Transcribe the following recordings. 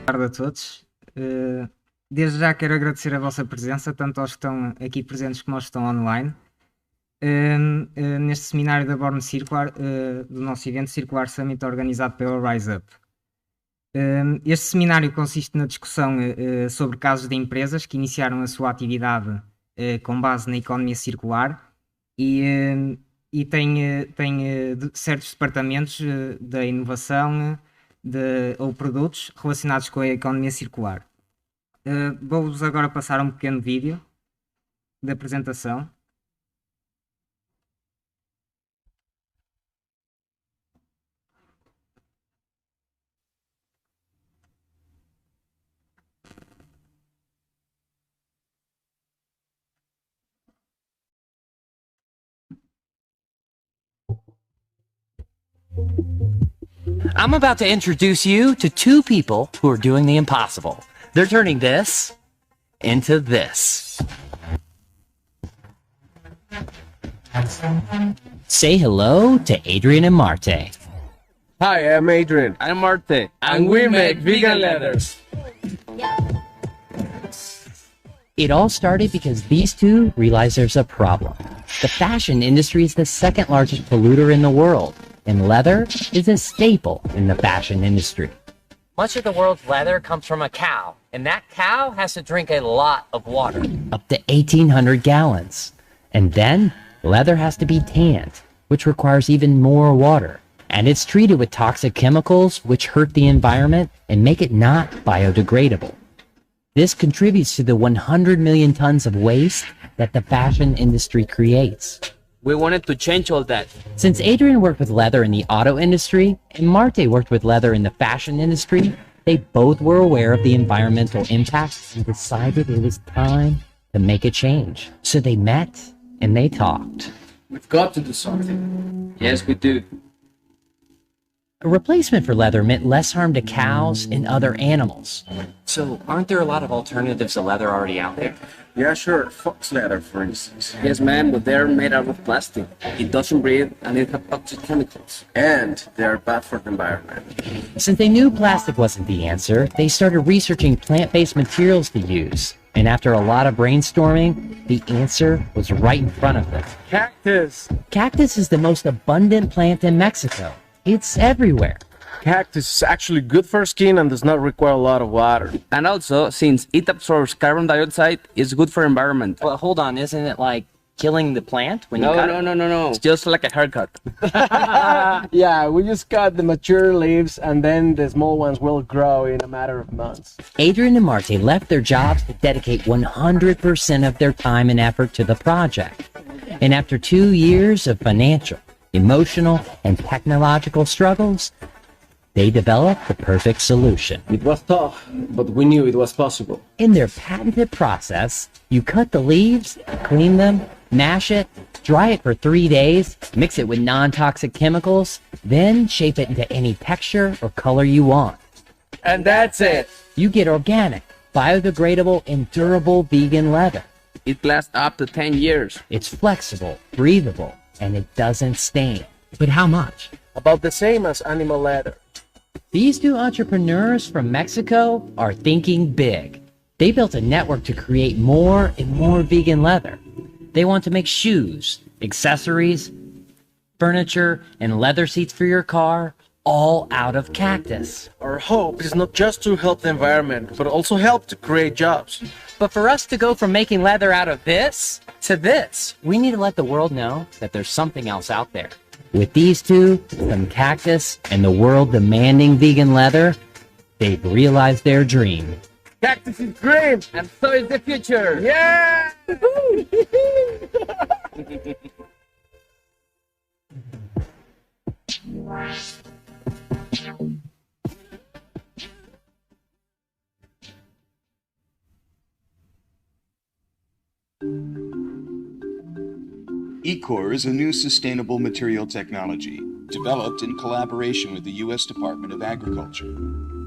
Tarde a todos. Desde já quero agradecer a vossa presença, tanto aos que estão aqui presentes como aos que estão online, neste seminário da Born Circular, do nosso evento Circular Summit organizado pela Rise Up. Este seminário consiste na discussão sobre casos de empresas que iniciaram a sua atividade com base na economia circular e tem certos departamentos da inovação ou produtos relacionados com a economia circular. Vou-vos agora passar um pequeno vídeo da apresentação. I'm about to introduce you to two people who are doing the impossible. They're turning this into this. Say hello to Adrian and Marte. Hi, I'm Adrian. I'm Marte. And we make vegan leathers. It all started because these two realized there's a problem. The fashion industry is the second largest polluter in the world, and leather is a staple in the fashion industry. Much of the world's leather comes from a cow, and that cow has to drink a lot of water, up to 1,800 gallons. And then leather has to be tanned, which requires even more water. And it's treated with toxic chemicals which hurt the environment and make it not biodegradable. This contributes to the 100 million tons of waste that the fashion industry creates. We wanted to change all that. Since Adrian worked with leather in the auto industry and Marte worked with leather in the fashion industry, they both were aware of the environmental impact and decided it was time to make a change. So they met and they talked. We've got to do something. Yes, we do. A replacement for leather meant less harm to cows and other animals. So, aren't there a lot of alternatives to leather already out there? Yeah, sure. Fox leather, for instance. Yes, man, but they're made out of plastic. It doesn't breathe and it has toxic chemicals. And they're bad for the environment. Since they knew plastic wasn't the answer, they started researching plant-based materials to use. And after a lot of brainstorming, the answer was right in front of them. Cactus! Cactus is the most abundant plant in Mexico. It's everywhere. Cactus is actually good for skin and does not require a lot of water. And also, since it absorbs carbon dioxide, it's good for environment. Well, hold on, isn't it like killing the plant when you cut it? No. It's just like a haircut. Yeah, we just cut the mature leaves and then the small ones will grow in a matter of months. Adrian and Marte left their jobs to dedicate 100% of their time and effort to the project. And after 2 years of financial, emotional, and technological struggles, they developed the perfect solution. It was tough, but we knew it was possible. In their patented process, you cut the leaves, clean them, mash it, dry it for 3 days, mix it with non-toxic chemicals, then shape it into any texture or color you want. And that's it. You get organic, biodegradable, and durable vegan leather. It lasts up to 10 years. It's flexible, breathable, and it doesn't stain. But how much? About the same as animal leather. These two entrepreneurs from Mexico are thinking big. They built a network to create more and more vegan leather. They want to make shoes, accessories, furniture, and leather seats for your car, all out of cactus. Our hope is not just to help the environment, but also help to create jobs. But for us to go from making leather out of this to this, we need to let the world know that there's something else out there. With these two, some cactus, and the world demanding vegan leather, they've realized their dream. Cactus is green! And so is the future. Yeah! E-Core is a new sustainable material technology developed in collaboration with the U.S. Department of Agriculture,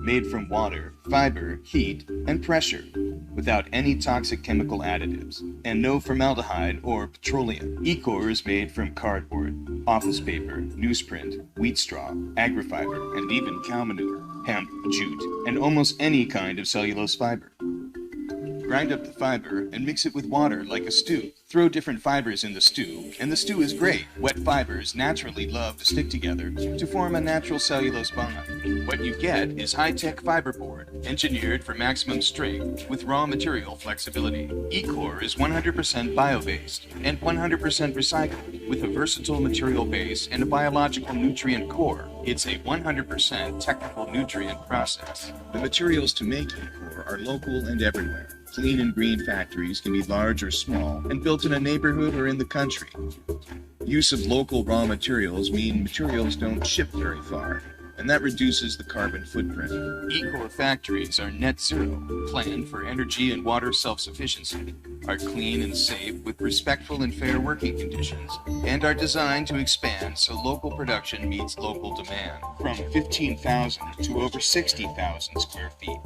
made from water, fiber, heat, and pressure. without any toxic chemical additives, and no formaldehyde or petroleum. Ecor is made from cardboard, office paper, newsprint, wheat straw, agrifiber, and even cow manure, hemp, jute, and almost any kind of cellulose fiber. Grind up the fiber and mix it with water like a stew. Throw different fibers in the stew, and the stew is great. Wet fibers naturally love to stick together to form a natural cellulose bond. What you get is high-tech fiberboard, engineered for maximum strength with raw material flexibility. Ecor is 100% bio-based and 100% recycled. With a versatile material base and a biological nutrient core, it's a 100% technical nutrient process. The materials to make Ecor are local and everywhere. Clean and green factories can be large or small and built in a neighborhood or in the country. Use of local raw materials mean materials don't ship very far, and that reduces the carbon footprint. Ecor factories are net zero, planned for energy and water self-sufficiency, are clean and safe with respectful and fair working conditions, and are designed to expand so local production meets local demand. From 15,000 to over 60,000 square feet.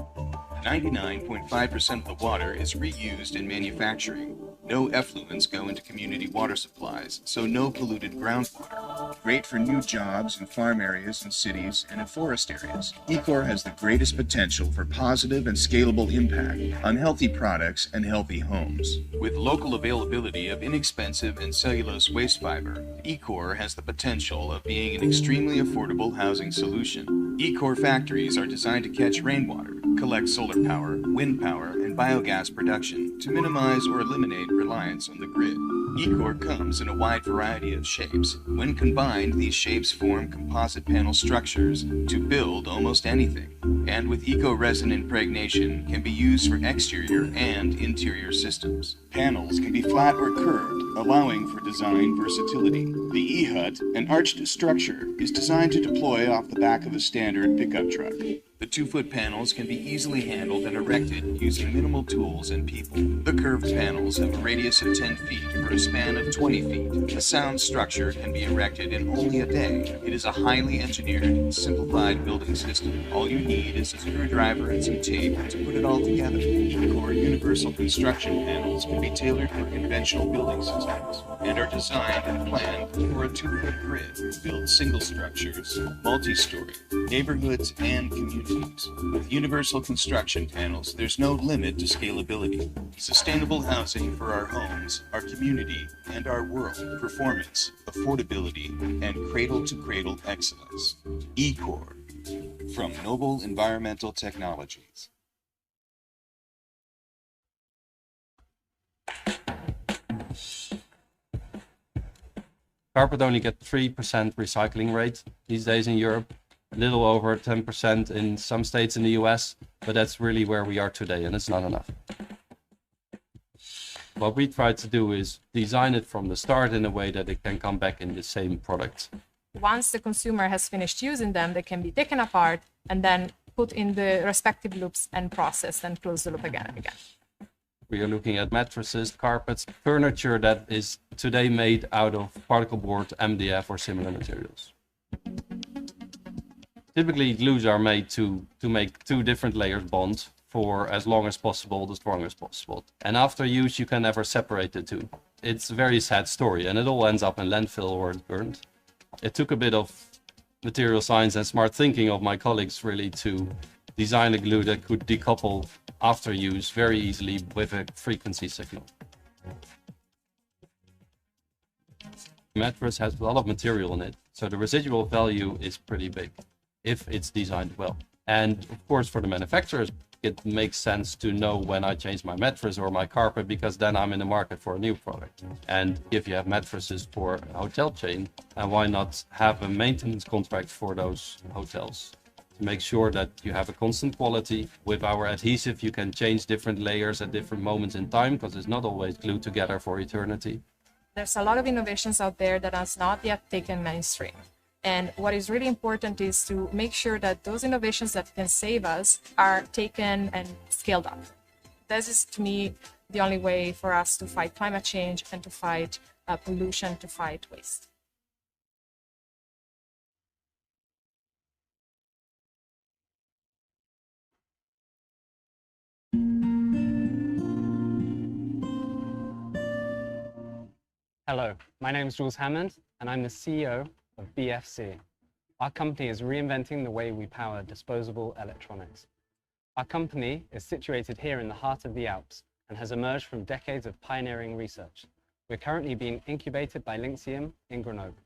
99.5% of the water is reused in manufacturing. No effluents go into community water supplies, so no polluted groundwater. Great for new jobs in farm areas and cities and in forest areas. Ecor has the greatest potential for positive and scalable impact on healthy products and healthy homes. With local availability of inexpensive and cellulose waste fiber, Ecor has the potential of being an extremely affordable housing solution. Ecor factories are designed to catch rainwater, collect solar power, wind power, and biogas production to minimize or eliminate reliance on the grid. Ecor comes in a wide variety of shapes. When combined, these shapes form composite panel structures to build almost anything. And with eco-resin impregnation can be used for exterior and interior systems. Panels can be flat or curved, allowing for design versatility. The E-Hut, an arched structure, is designed to deploy off the back of a standard pickup truck. The 2-foot panels can be easily handled and erected using minimal tools and people. The curved panels have a radius of 10 feet for a span of 20 feet. A sound structure can be erected in only a day. It is a highly engineered, simplified building system. All you need is a screwdriver and some tape to put it all together. Ecor universal construction panels can be tailored for conventional building systems and are designed and planned for a 2-foot grid. Build single structures, multi-story, neighborhoods, and communities. With universal construction panels, there's no limit to scalability. Sustainable housing for our homes, our community, and our world. Performance, affordability, and cradle-to-cradle excellence. Ecor, from Noble Environmental Technologies. Carpet only get 3% recycling rate these days in Europe. A little over 10% in some states in the US, but that's really where we are today, and it's not enough. What we try to do is design it from the start in a way that it can come back in the same product. Once the consumer has finished using them, they can be taken apart and then put in the respective loops and processed and close the loop again and again. We are looking at mattresses, carpets, furniture that is today made out of particle board, MDF, or similar materials. Typically, glues are made to make 2 different layers bond for as long as possible, the strongest possible. And after use, you can never separate the 2. It's a very sad story, and it all ends up in landfill or burned. It took a bit of material science and smart thinking of my colleagues really to design a glue that could decouple after use very easily with a frequency signal. The mattress has a lot of material in it, so the residual value is pretty big if it's designed well. And of course, for the manufacturers, it makes sense to know when I change my mattress or my carpet, because then I'm in the market for a new product. And if you have mattresses for a hotel chain, and why not have a maintenance contract for those hotels to make sure that you have a constant quality. With our adhesive, you can change different layers at different moments in time, because it's not always glued together for eternity. There's a lot of innovations out there that has not yet taken mainstream. And what is really important is to make sure that those innovations that can save us are taken and scaled up. This is, to me, the only way for us to fight climate change and to fight pollution, to fight waste. Hello, my name is Jules Hammond, and I'm the CEO of BFC. Our company is reinventing the way we power disposable electronics. Our company is situated here in the heart of the Alps and has emerged from decades of pioneering research. We're currently being incubated by Lynxium in Grenoble.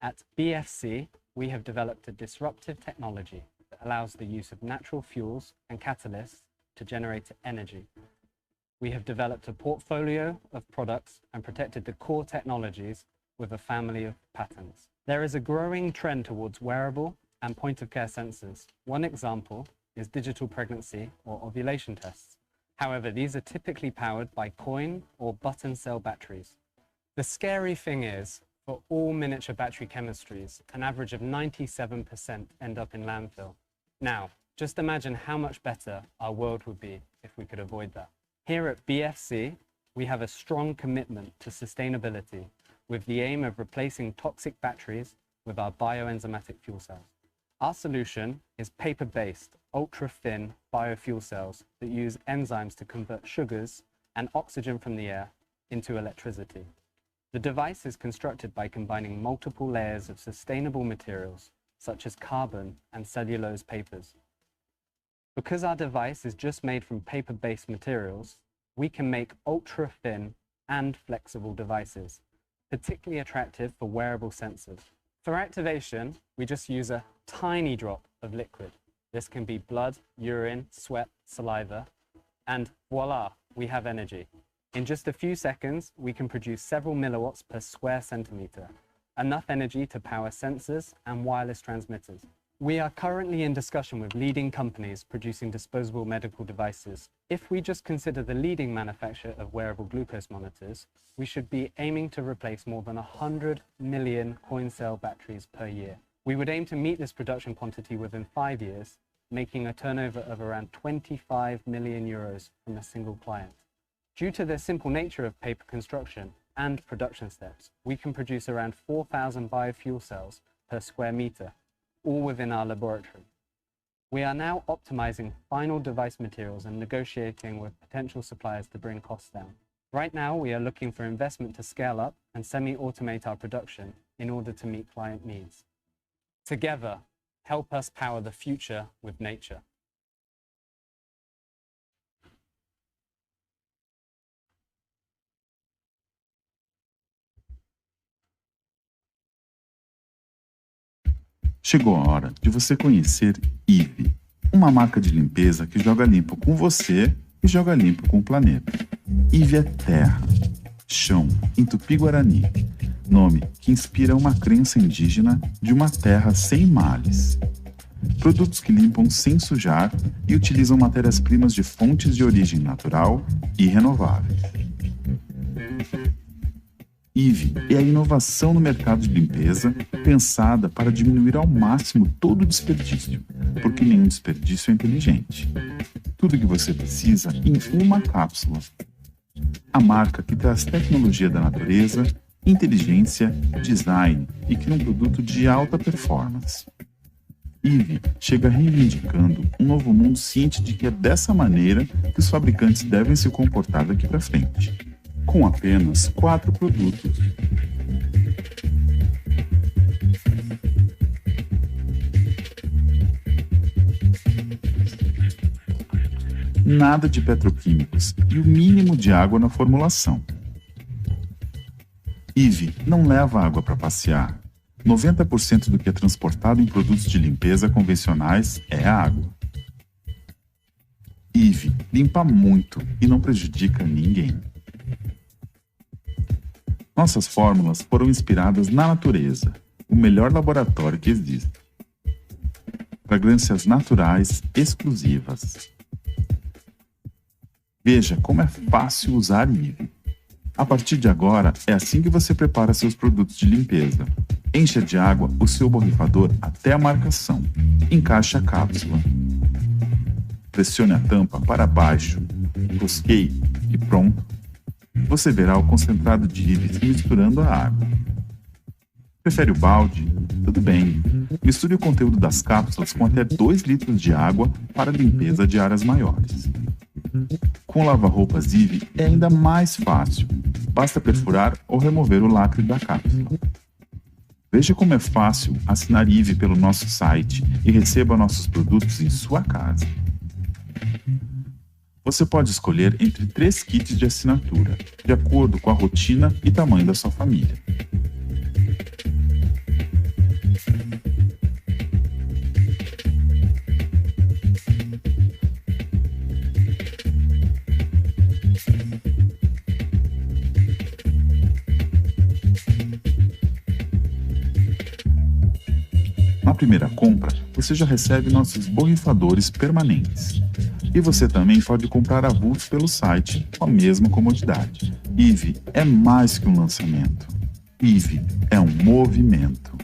At BFC, we have developed a disruptive technology that allows the use of natural fuels and catalysts to generate energy. We have developed a portfolio of products and protected the core technologies with a family of patents. There is a growing trend towards wearable and point-of-care sensors. One example is digital pregnancy or ovulation tests. However, these are typically powered by coin or button cell batteries. The scary thing is, for all miniature battery chemistries, an average of 97% end up in landfill. Now, just imagine how much better our world would be if we could avoid that. Here at BFC, we have a strong commitment to sustainability with the aim of replacing toxic batteries with our bioenzymatic fuel cells. Our solution is paper-based, ultra-thin biofuel cells that use enzymes to convert sugars and oxygen from the air into electricity. The device is constructed by combining multiple layers of sustainable materials, such as carbon and cellulose papers. Because our device is just made from paper-based materials, we can make ultra-thin and flexible devices, particularly attractive for wearable sensors. For activation, we just use a tiny drop of liquid. This can be blood, urine, sweat, saliva, and voila, we have energy. In just a few seconds, we can produce several milliwatts per square centimeter, enough energy to power sensors and wireless transmitters. We are currently in discussion with leading companies producing disposable medical devices. If we just consider the leading manufacturer of wearable glucose monitors, we should be aiming to replace more than 100 million coin cell batteries per year. We would aim to meet this production quantity within 5 years, making a turnover of around 25 million euros from a single client. Due to the simple nature of paper construction and production steps, we can produce around 4,000 biofuel cells per square meter, all within our laboratory. We are now optimizing final device materials and negotiating with potential suppliers to bring costs down. Right now, we are looking for investment to scale up and semi-automate our production in order to meet client needs. Together, help us power the future with nature. Chegou a hora de você conhecer Eve, uma marca de limpeza que joga limpo com você e joga limpo com o planeta. Eve é terra, chão em Tupi-Guarani, nome que inspira uma crença indígena de uma terra sem males. Produtos que limpam sem sujar e utilizam matérias-primas de fontes de origem natural e renováveis. Eve é a inovação no mercado de limpeza pensada para diminuir ao máximo todo o desperdício, porque nenhum desperdício é inteligente. Tudo o que você precisa em uma cápsula. A marca que traz tecnologia da natureza, inteligência, design e cria um produto de alta performance. Eve chega reivindicando um novo mundo ciente de que é dessa maneira que os fabricantes devem se comportar daqui para frente. Com apenas 4 produtos. Nada de petroquímicos e o mínimo de água na formulação. Eve não leva água para passear. 90% do que é transportado em produtos de limpeza convencionais é água. Eve limpa muito e não prejudica ninguém. Nossas fórmulas foram inspiradas na natureza, o melhor laboratório que existe. Fragrâncias naturais exclusivas. Veja como é fácil usar Eve. A partir de agora, é assim que você prepara seus produtos de limpeza. Encha de água o seu borrifador até a marcação. Encaixe a cápsula. Pressione a tampa para baixo. Rosqueie e pronto. Você verá o concentrado de Eve se misturando à água. Prefere o balde? Tudo bem. Misture o conteúdo das cápsulas com até 2 litros de água para limpeza de áreas maiores. Com o lava-roupas Eve é ainda mais fácil. Basta perfurar ou remover o lacre da cápsula. Veja como é fácil assinar Eve pelo nosso site e receba nossos produtos em sua casa. Você pode escolher entre 3 kits de assinatura, de acordo com a rotina e tamanho da sua família. Na primeira compra, você já recebe nossos borrifadores permanentes. E você também pode comprar avulsos pelo site com a mesma comodidade. Eve é mais que um lançamento. Eve é um movimento.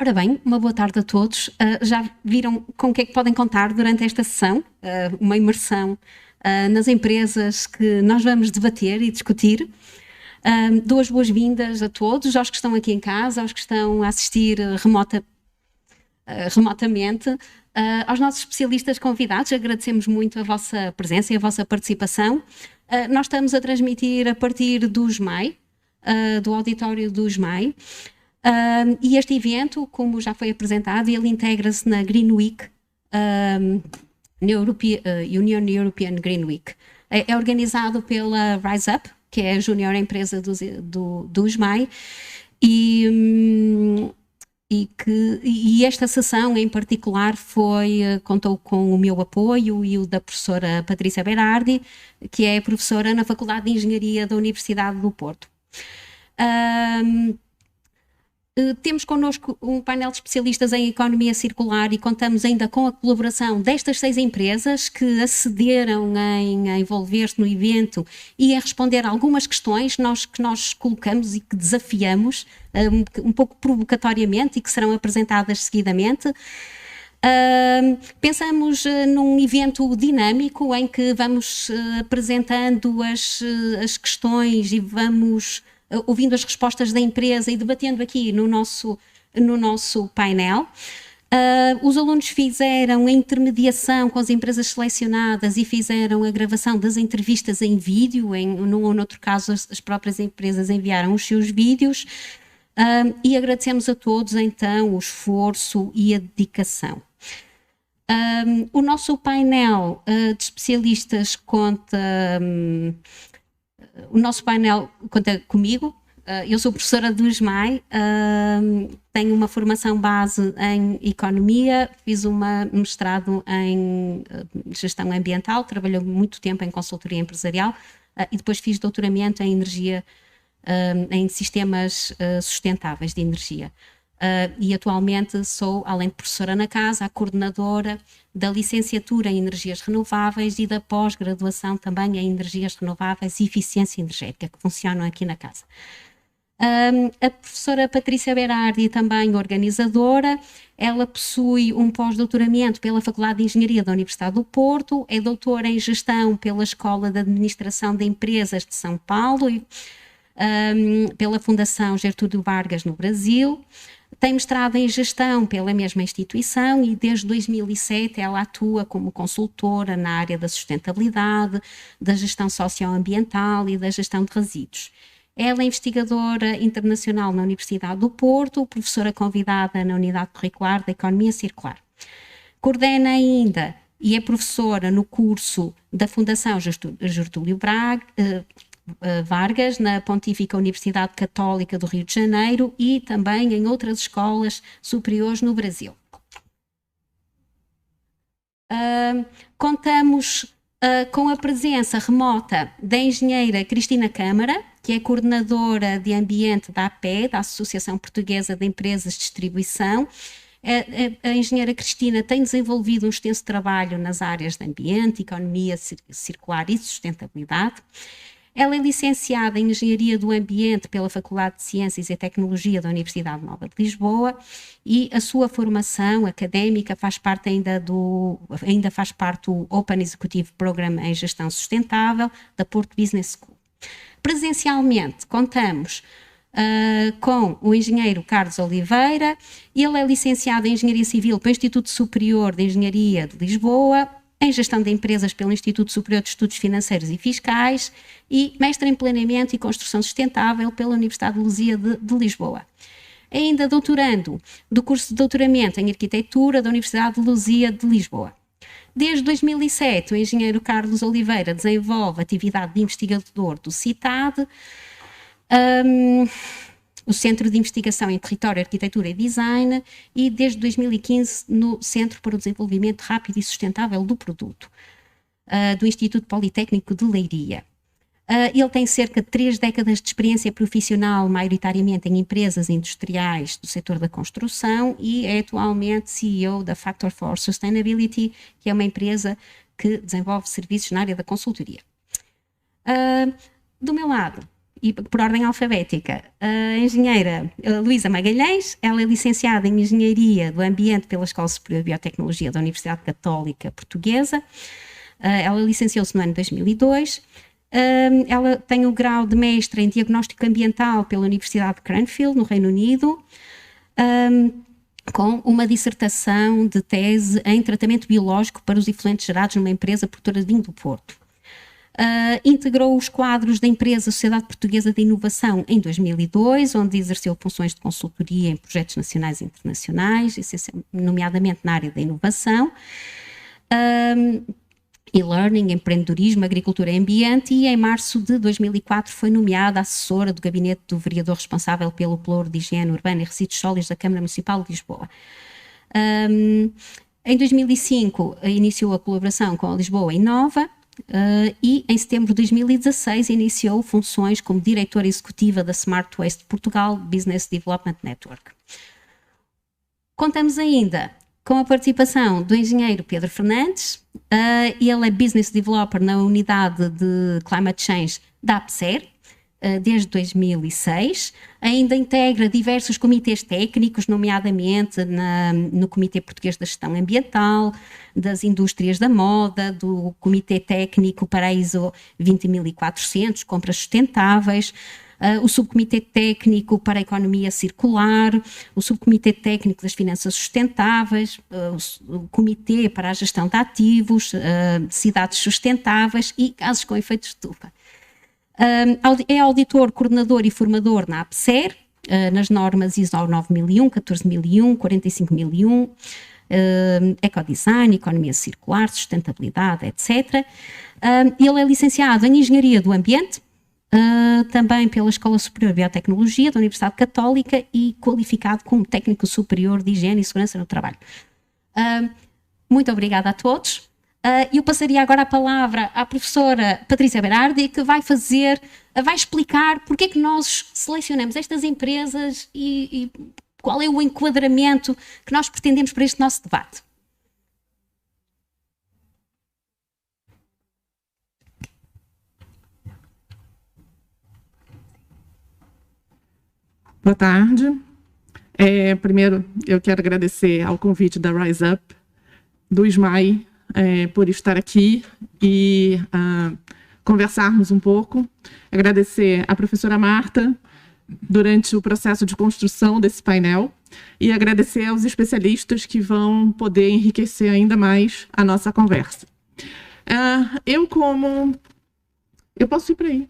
Ora bem, uma boa tarde a todos. Já viram com o que é que podem contar durante esta sessão? Uma imersão nas empresas que nós vamos debater e discutir. Dou as boas-vindas a todos, aos que estão aqui em casa, aos que estão a assistir remotamente, aos nossos especialistas convidados. Agradecemos muito a vossa presença e a vossa participação. Nós estamos a transmitir a partir do SMAI, do auditório do SMAI. E este evento, como já foi apresentado, ele integra-se na Green Week, Union European Green Week. É organizado pela Rise Up, que é a junior empresa do SMAI, e esta sessão em particular contou com o meu apoio e o da professora Patrícia Berardi, que é professora na Faculdade de Engenharia da Universidade do Porto. Temos connosco um painel de especialistas em economia circular e contamos ainda com a colaboração destas 6 empresas que acederam em envolver-se no evento e a responder a algumas questões que nós colocamos e que desafiamos um pouco provocatoriamente e que serão apresentadas seguidamente. Pensamos num evento dinâmico em que vamos apresentando as questões e vamos ouvindo as respostas da empresa e debatendo aqui no nosso painel. Os alunos fizeram a intermediação com as empresas selecionadas e fizeram a gravação das entrevistas em vídeo, num ou noutro caso as próprias empresas enviaram os seus vídeos, e agradecemos a todos então o esforço e a dedicação. O nosso painel de especialistas conta comigo, eu sou professora do SMAI, tenho uma formação base em economia, fiz um mestrado em gestão ambiental, trabalhei muito tempo em consultoria empresarial e depois fiz doutoramento em energia, em sistemas sustentáveis de energia. E atualmente sou, além de professora na casa, a coordenadora da licenciatura em energias renováveis e da pós-graduação também em energias renováveis e eficiência energética, que funcionam aqui na casa. A professora Patrícia Berardi, também organizadora, ela possui um pós-doutoramento pela Faculdade de Engenharia da Universidade do Porto, é doutora em gestão pela Escola de Administração de Empresas de São Paulo e pela Fundação Getúlio Vargas no Brasil. Tem mestrado em gestão pela mesma instituição e desde 2007 ela atua como consultora na área da sustentabilidade, da gestão socioambiental e da gestão de resíduos. Ela é investigadora internacional na Universidade do Porto, professora convidada na Unidade Curricular da Economia Circular. Coordena ainda e é professora no curso da Fundação Getúlio Vargas, na Pontífica Universidade Católica do Rio de Janeiro e também em outras escolas superiores no Brasil. Contamos com a presença remota da engenheira Cristina Câmara, que é coordenadora de ambiente da APE, da Associação Portuguesa de Empresas de Distribuição. A engenheira Cristina tem desenvolvido um extenso trabalho nas áreas de ambiente, economia circular e sustentabilidade. Ela é licenciada em Engenharia do Ambiente pela Faculdade de Ciências e Tecnologia da Universidade Nova de Lisboa e a sua formação académica faz parte ainda faz parte do Open Executive Program em Gestão Sustentável da Porto Business School. Presencialmente contamos com o engenheiro Carlos Oliveira, ele é licenciado em Engenharia Civil pelo Instituto Superior de Engenharia de Lisboa, em Gestão de Empresas pelo Instituto Superior de Estudos Financeiros e Fiscais e mestre em Planeamento e Construção Sustentável pela Universidade de Luzia de Lisboa. É ainda doutorando do curso de doutoramento em Arquitetura da Universidade de Luzia de Lisboa. Desde 2007, o engenheiro Carlos Oliveira desenvolve atividade de investigador do CITAD, o Centro de Investigação em Território, Arquitetura e Design, e desde 2015 no Centro para o Desenvolvimento Rápido e Sustentável do Produto, do Instituto Politécnico de Leiria. Ele tem cerca de 3 décadas de experiência profissional, maioritariamente em empresas industriais do setor da construção, e é atualmente CEO da Factor for Sustainability, que é uma empresa que desenvolve serviços na área da consultoria. Do meu lado, e por ordem alfabética, a engenheira Luísa Magalhães, ela é licenciada em Engenharia do Ambiente pela Escola Superior de Biotecnologia da Universidade Católica Portuguesa. Ela licenciou-se no ano 2002. Ela tem o grau de mestre em Diagnóstico Ambiental pela Universidade de Cranfield, no Reino Unido, com uma dissertação de tese em tratamento biológico para os efluentes gerados numa empresa produtora de vinho do Porto. Integrou os quadros da empresa Sociedade Portuguesa de Inovação em 2002, onde exerceu funções de consultoria em projetos nacionais e internacionais, nomeadamente na área da inovação, e-learning, empreendedorismo, agricultura e ambiente, e em março de 2004 foi nomeada assessora do gabinete do vereador responsável pelo Pluro de Higiene Urbana e Resíduos Sólidos da Câmara Municipal de Lisboa. Em 2005 iniciou a colaboração com a Lisboa Inova, e em setembro de 2016 iniciou funções como diretora executiva da Smart Waste Portugal Business Development Network. Contamos ainda com a participação do engenheiro Pedro Fernandes, ele é Business Developer na unidade de Climate Change da APSER, desde 2006, ainda integra diversos comitês técnicos, nomeadamente no Comitê Português da Gestão Ambiental, das Indústrias da Moda, do Comitê Técnico para a ISO 20400, Compras Sustentáveis, o Subcomitê Técnico para a Economia Circular, o Subcomitê Técnico das Finanças Sustentáveis, o Comitê para a Gestão de Ativos, Cidades Sustentáveis e Gases com Efeito de Estufa. É auditor, coordenador e formador na APSER, nas normas ISO 9001, 14001, 45001, ecodesign, economia circular, sustentabilidade, etc. Ele é licenciado em Engenharia do Ambiente também pela Escola Superior de Biotecnologia da Universidade Católica e qualificado como técnico superior de higiene e segurança no trabalho. Muito obrigada a todos. Eu passaria agora a palavra à professora Patrícia Berardi, que vai explicar porque é que nós selecionamos estas empresas e qual é o enquadramento que nós pretendemos para este nosso debate. Boa tarde. Primeiro, eu quero agradecer ao convite da Rise Up, do SMAI, por estar aqui e conversarmos um pouco. Agradecer à professora Marta durante o processo de construção desse painel e agradecer aos especialistas que vão poder enriquecer ainda mais a nossa conversa. Eu posso ir para aí.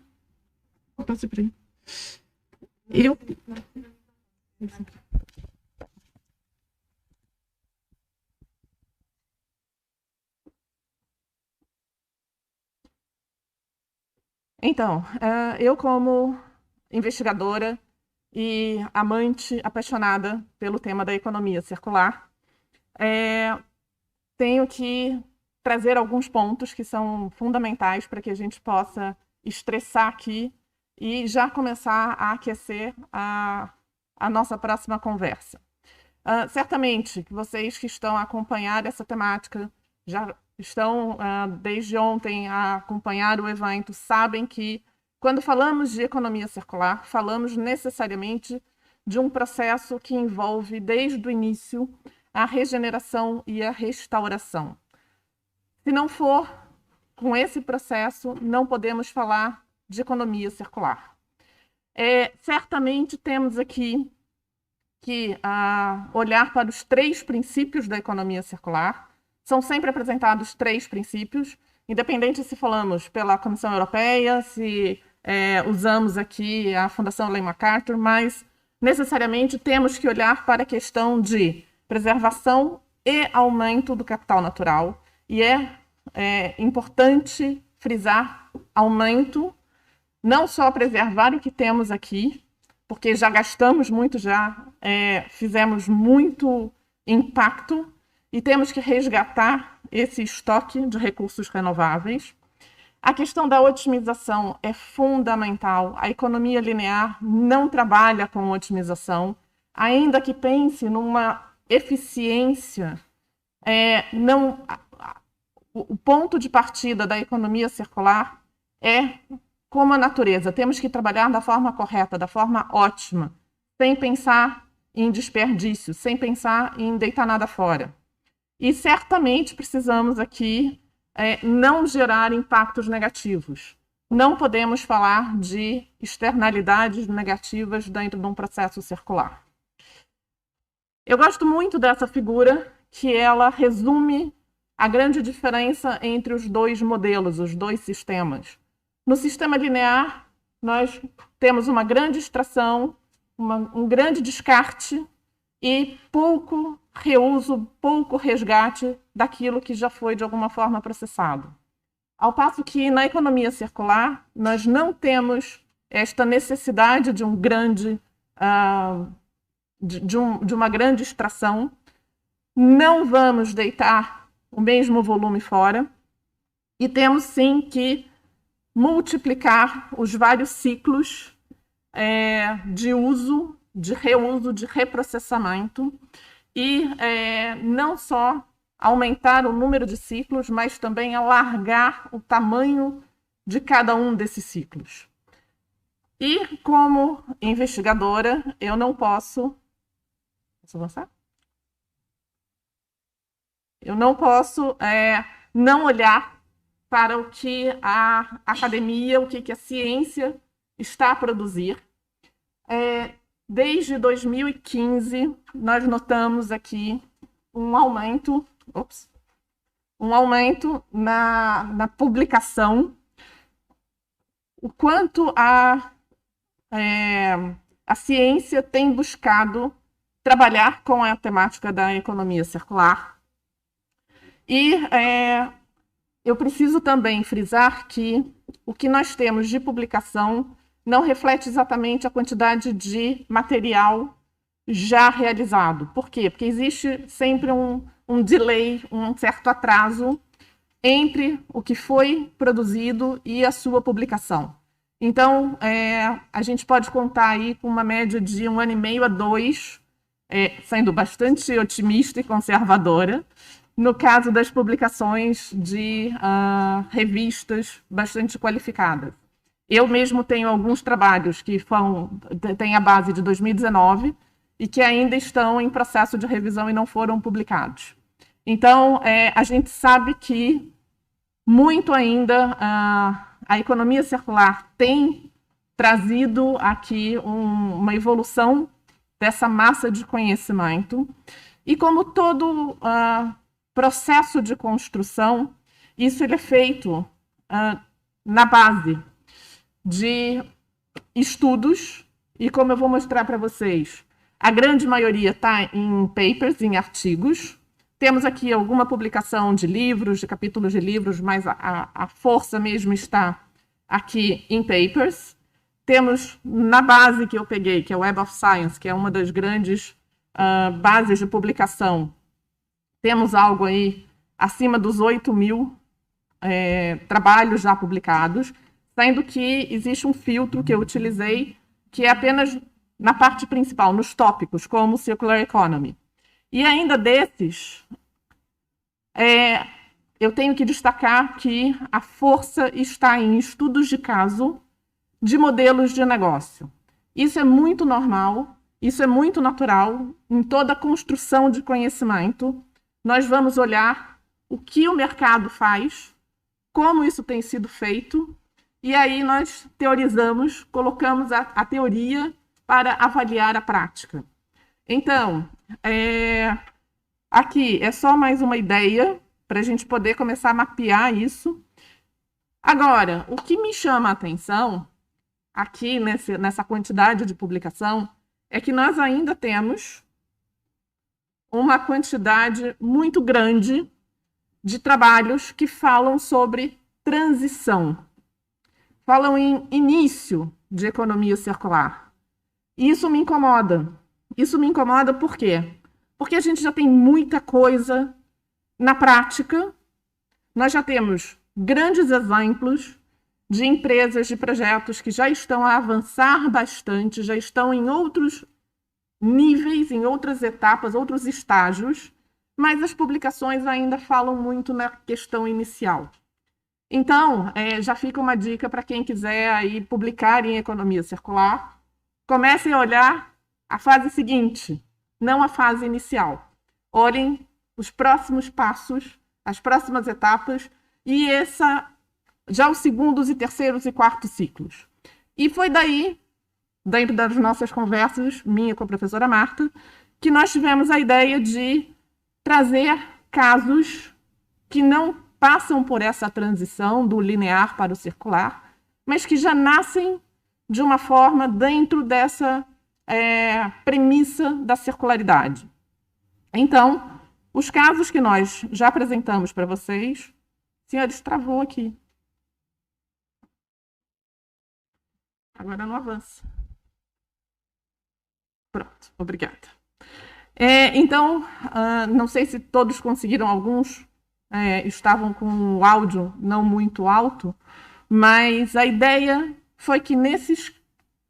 Então, eu como investigadora e amante apaixonada pelo tema da economia circular, tenho que trazer alguns pontos que são fundamentais para que a gente possa estressar aqui e já começar a aquecer a nossa próxima conversa. Certamente, vocês que estão a acompanhar essa temática, já estão desde ontem a acompanhar o evento, sabem que quando falamos de economia circular, falamos necessariamente de um processo que envolve desde o início a regeneração e a restauração. Se não for com esse processo, não podemos falar de economia circular. Certamente temos aqui que olhar para os 3 princípios da economia circular. São sempre apresentados 3 princípios, independente se falamos pela Comissão Europeia, se usamos aqui a Fundação Ellen MacArthur, mas necessariamente temos que olhar para a questão de preservação e aumento do capital natural. E é importante frisar aumento, não só preservar o que temos aqui, porque já gastamos muito, fizemos muito impacto, e temos que resgatar esse estoque de recursos renováveis. A questão da otimização é fundamental. A economia linear não trabalha com otimização, ainda que pense numa eficiência. O ponto de partida da economia circular é como a natureza. Temos que trabalhar da forma correta, da forma ótima, sem pensar em desperdício, sem pensar em deitar nada fora. E certamente precisamos aqui não gerar impactos negativos. Não podemos falar de externalidades negativas dentro de um processo circular. Eu gosto muito dessa figura, que ela resume a grande diferença entre os 2 modelos, os 2 sistemas. No sistema linear, nós temos uma grande extração, um grande descarte e pouco reuso, pouco resgate daquilo que já foi de alguma forma processado. Ao passo que na economia circular, nós não temos esta necessidade de uma grande extração, não vamos deitar o mesmo volume fora e temos sim que multiplicar os vários ciclos de uso, de reuso, de reprocessamento e não só aumentar o número de ciclos, mas também alargar o tamanho de cada um desses ciclos. E como investigadora, eu não posso... Posso avançar? Eu não posso não olhar para o que a academia, o que a ciência está a produzir. Desde 2015, nós notamos aqui um aumento na publicação, o quanto a ciência tem buscado trabalhar com a temática da economia circular. E eu preciso também frisar que o que nós temos de publicação não reflete exatamente a quantidade de material já realizado. Por quê? Porque existe sempre um delay, um certo atraso entre o que foi produzido e a sua publicação. Então, a gente pode contar aí com uma média de 1 ano e meio a 2, sendo bastante otimista e conservadora, no caso das publicações de revistas bastante qualificadas. Eu mesmo tenho alguns trabalhos que têm a base de 2019 e que ainda estão em processo de revisão e não foram publicados. Então, a gente sabe que muito ainda a economia circular tem trazido aqui uma evolução dessa massa de conhecimento. E como todo processo de construção, isso ele é feito na base de estudos, e como eu vou mostrar para vocês, a grande maioria está em papers, em artigos. Temos aqui alguma publicação de livros, de capítulos de livros, mas a força mesmo está aqui em papers. Temos na base que eu peguei, que é o Web of Science, que é uma das grandes bases de publicação. Temos algo aí acima dos 8.000 trabalhos já publicados, sendo que existe um filtro que eu utilizei, que é apenas na parte principal, nos tópicos, como Circular Economy. E ainda desses, eu tenho que destacar que a força está em estudos de caso de modelos de negócio. Isso é muito normal, isso é muito natural. Em toda construção de conhecimento, nós vamos olhar o que o mercado faz, como isso tem sido feito, e aí nós teorizamos, colocamos a teoria para avaliar a prática. Então, aqui é só mais uma ideia para a gente poder começar a mapear isso. Agora, o que me chama a atenção aqui nessa quantidade de publicação é que nós ainda temos uma quantidade muito grande de trabalhos que falam sobre transição, falam em início de economia circular. E isso me incomoda. Isso me incomoda por quê? Porque a gente já tem muita coisa na prática. Nós já temos grandes exemplos de empresas, de projetos que já estão a avançar bastante, já estão em outros níveis, em outras etapas, outros estágios, mas as publicações ainda falam muito na questão inicial. Então, já fica uma dica para quem quiser aí publicar em economia circular. Comecem a olhar a fase seguinte, não a fase inicial. Olhem os próximos passos, as próximas etapas, e já os segundos e terceiros e quartos ciclos. E foi daí, dentro das nossas conversas, minha com a professora Marta, que nós tivemos a ideia de trazer casos que não passam por essa transição do linear para o circular, mas que já nascem de uma forma dentro dessa premissa da circularidade. Então, os casos que nós já apresentamos para vocês, senhores, travou aqui. Agora não avança. Pronto, obrigada. Então, não sei se todos conseguiram, alguns estavam com o áudio não muito alto, mas a ideia foi que nesses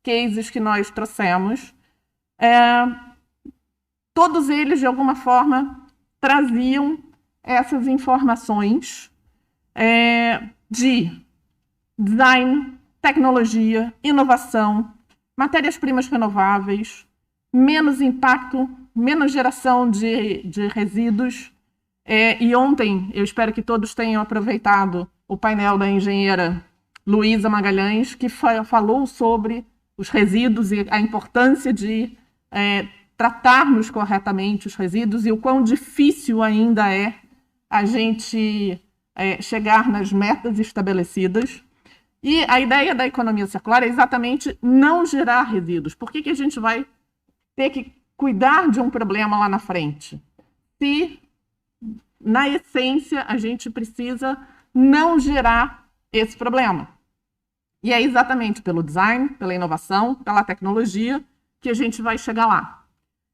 cases que nós trouxemos, todos eles, de alguma forma, traziam essas informações de design, tecnologia, inovação, matérias-primas renováveis, menos impacto, menos geração de resíduos. E ontem, eu espero que todos tenham aproveitado o painel da engenheira Luísa Magalhães, que falou sobre os resíduos e a importância de tratarmos corretamente os resíduos e o quão difícil ainda é a gente chegar nas metas estabelecidas. E a ideia da economia circular é exatamente não gerar resíduos. Por que a gente vai ter que cuidar de um problema lá na frente? Se, na essência, a gente precisa não gerar esse problema. E é exatamente pelo design, pela inovação, pela tecnologia que a gente vai chegar lá.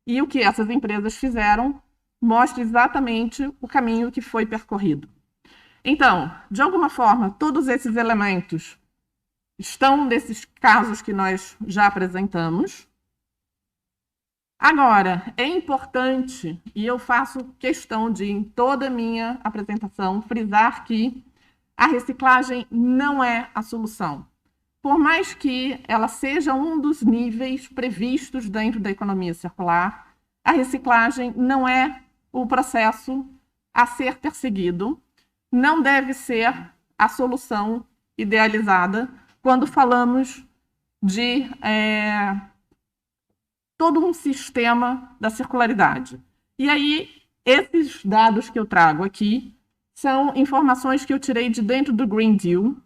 E o que essas empresas fizeram mostra exatamente o caminho que foi percorrido. Então, de alguma forma, todos esses elementos estão nesses casos que nós já apresentamos. Agora, é importante, e eu faço questão de, em toda a minha apresentação, frisar que a reciclagem não é a solução. Por mais que ela seja um dos níveis previstos dentro da economia circular, a reciclagem não é o processo a ser perseguido, não deve ser a solução idealizada quando falamos de todo um sistema da circularidade. E aí, esses dados que eu trago aqui são informações que eu tirei de dentro do Green Deal,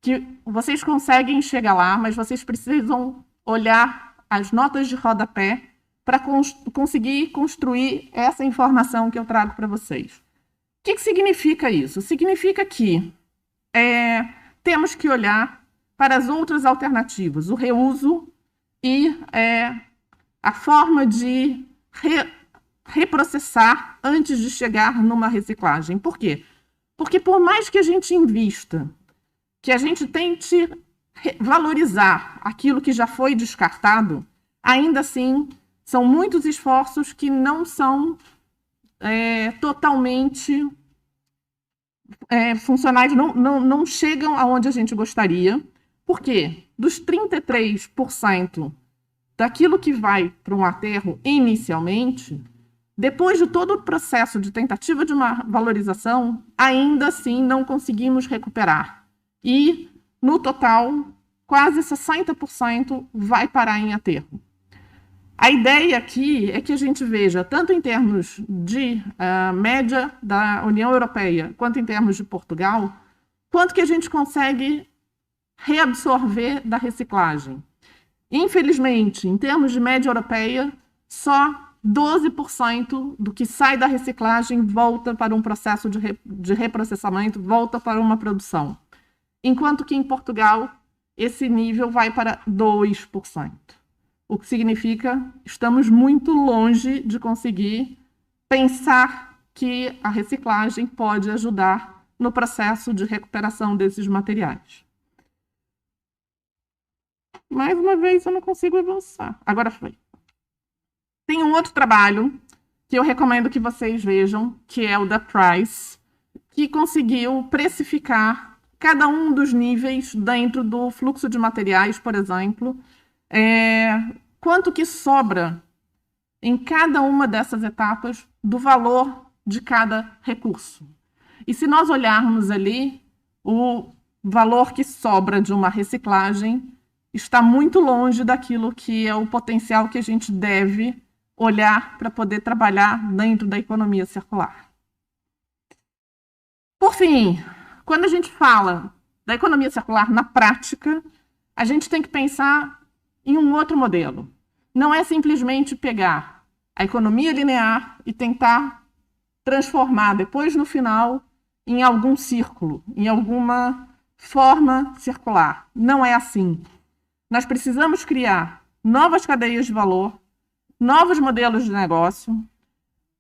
que vocês conseguem chegar lá, mas vocês precisam olhar as notas de rodapé para conseguir construir essa informação que eu trago para vocês. O que significa isso? Significa que temos que olhar para as outras alternativas, o reuso e a forma de reprocessar antes de chegar numa reciclagem. Por quê? Porque por mais que a gente invista, que a gente tente valorizar aquilo que já foi descartado, ainda assim são muitos esforços que não são totalmente funcionais, não chegam aonde a gente gostaria. Por quê? Dos 33% daquilo que vai para um aterro inicialmente, depois de todo o processo de tentativa de uma valorização, ainda assim não conseguimos recuperar. E, no total, quase 60% vai parar em aterro. A ideia aqui é que a gente veja, tanto em termos de média da União Europeia, quanto em termos de Portugal, quanto que a gente consegue reabsorver da reciclagem. Infelizmente, em termos de média europeia, só 12% do que sai da reciclagem volta para um processo de reprocessamento, volta para uma produção. Enquanto que em Portugal, esse nível vai para 2%. O que significa que estamos muito longe de conseguir pensar que a reciclagem pode ajudar no processo de recuperação desses materiais. Mais uma vez, eu não consigo avançar. Agora foi. Tem um outro trabalho que eu recomendo que vocês vejam, que é o da Price, que conseguiu precificar cada um dos níveis dentro do fluxo de materiais, por exemplo, quanto que sobra em cada uma dessas etapas do valor de cada recurso. E se nós olharmos ali, o valor que sobra de uma reciclagem está muito longe daquilo que é o potencial que a gente deve olhar para poder trabalhar dentro da economia circular. Por fim, quando a gente fala da economia circular na prática, a gente tem que pensar em um outro modelo. Não é simplesmente pegar a economia linear e tentar transformar depois, no final, em algum círculo, em alguma forma circular. Não é assim. Nós precisamos criar novas cadeias de valor, novos modelos de negócio,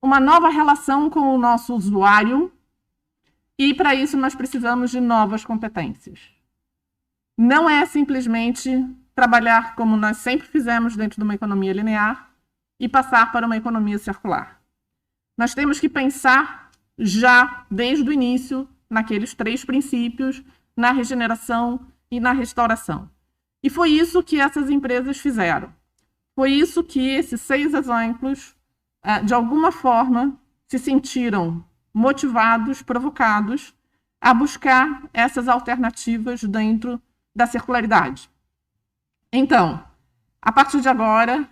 uma nova relação com o nosso usuário, e para isso nós precisamos de novas competências. Não é simplesmente trabalhar como nós sempre fizemos dentro de uma economia linear e passar para uma economia circular. Nós temos que pensar já desde o início naqueles 3 princípios, na regeneração e na restauração. E foi isso que essas empresas fizeram. Foi isso que esses 6 exemplos, de alguma forma, se sentiram motivados, provocados a buscar essas alternativas dentro da circularidade. Então, a partir de agora,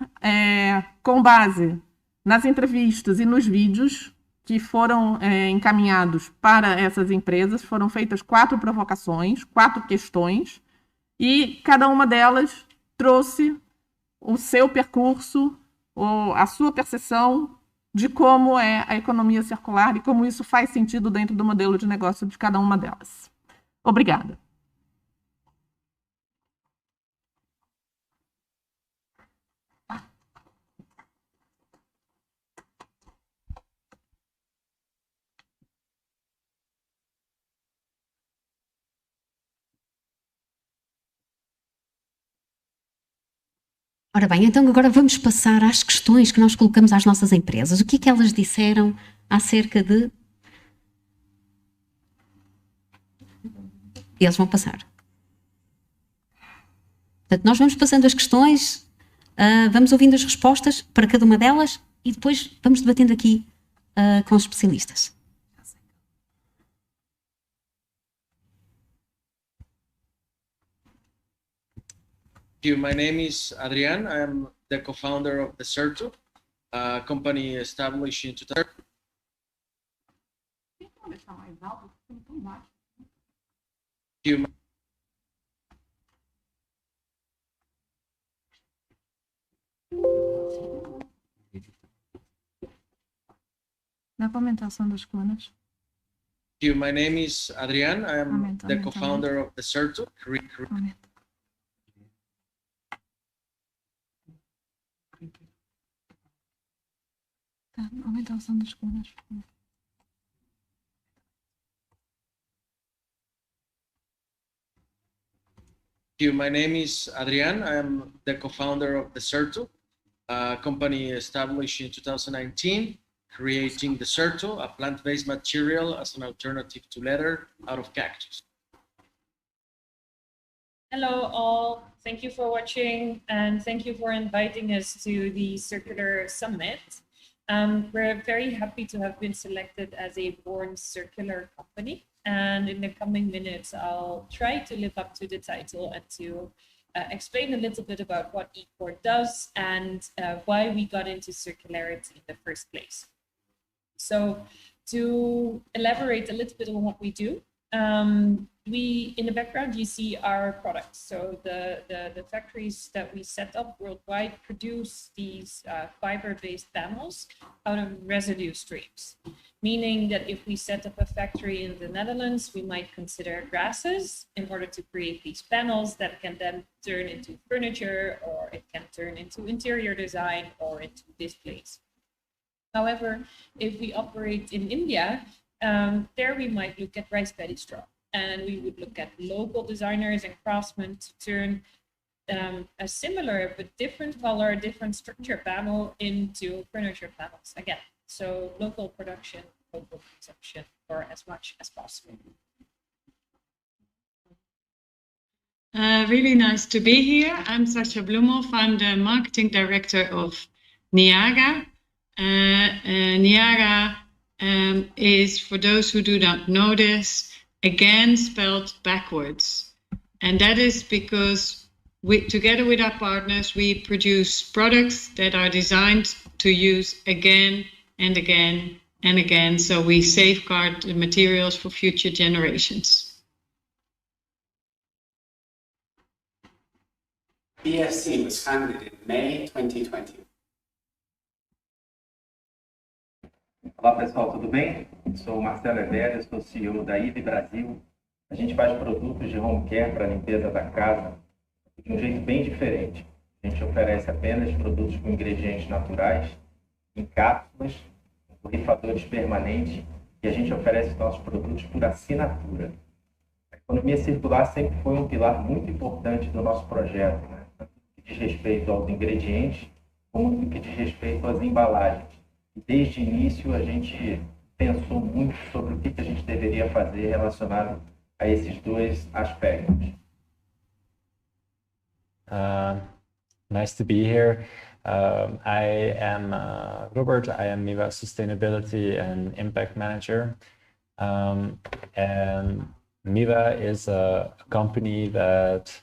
com base nas entrevistas e nos vídeos que foram encaminhados para essas empresas, foram feitas 4 provocações, 4 questões, e cada uma delas trouxe o seu percurso, ou a sua percepção de como é a economia circular e como isso faz sentido dentro do modelo de negócio de cada uma delas. Obrigada. Ora bem, então agora vamos passar às questões que nós colocamos às nossas empresas. O que é que elas disseram acerca de... Eles vão passar. Portanto, nós vamos passando as questões, vamos ouvindo as respostas para cada uma delas e depois vamos debatendo aqui com os especialistas. My name is Adrian. I am the co-founder of the Certo, a company established in 2000. Na comentação das colunas. My name is Adrian. I am the co-founder of the Certo. Tá, aumentar o som das colunas. My name is Adrian. I am the co-founder of the Certo, a company established in 2019, creating the Certo, a plant-based material as an alternative to leather out of cactus. Hello all, thank you for watching and thank you for inviting us to the Circular Summit. We're very happy to have been selected as a Born Circular company, and in the coming minutes I'll try to live up to the title and to explain a little bit about what eCore does and why we got into circularity in the first place. So to elaborate a little bit on what we do, in the background you see our products. So the factories that we set up worldwide produce these fiber-based panels out of residue streams, meaning that if we set up a factory in the Netherlands, we might consider grasses in order to create these panels that can then turn into furniture, or it can turn into interior design or into displays. However, if we operate in India, there we might look at rice paddy straw, and we would look at local designers and craftsmen to turn a similar but different color, different structure panel into furniture panels again. So local production, local consumption for as much as possible. Really nice to be here. I'm Sascha Blumhoff. I'm the marketing director of Niaga. Niaga is, for those who do not know this, again spelled backwards. And that is because together with our partners, we produce products that are designed to use again and again and again. So we safeguard the materials for future generations. BFC was founded in May 2020. Olá pessoal, tudo bem? Sou o Marcelo Evélia, sou CEO da IVE Brasil. A gente faz produtos de home care para limpeza da casa de um jeito bem diferente. A gente oferece apenas produtos com ingredientes naturais, em cápsulas, borrifadores permanentes, e a gente oferece nossos produtos por assinatura. A economia circular sempre foi um pilar muito importante do nosso projeto, né? Tanto no que diz respeito aos ingredientes, como no que diz respeito às embalagens. E desde o início a gente pensou muito sobre o que a gente deveria fazer relacionado a esses dois aspectos. Nice to be here. I am Robert. I am Miva Sustainability and Impact Manager. And Miva is a company that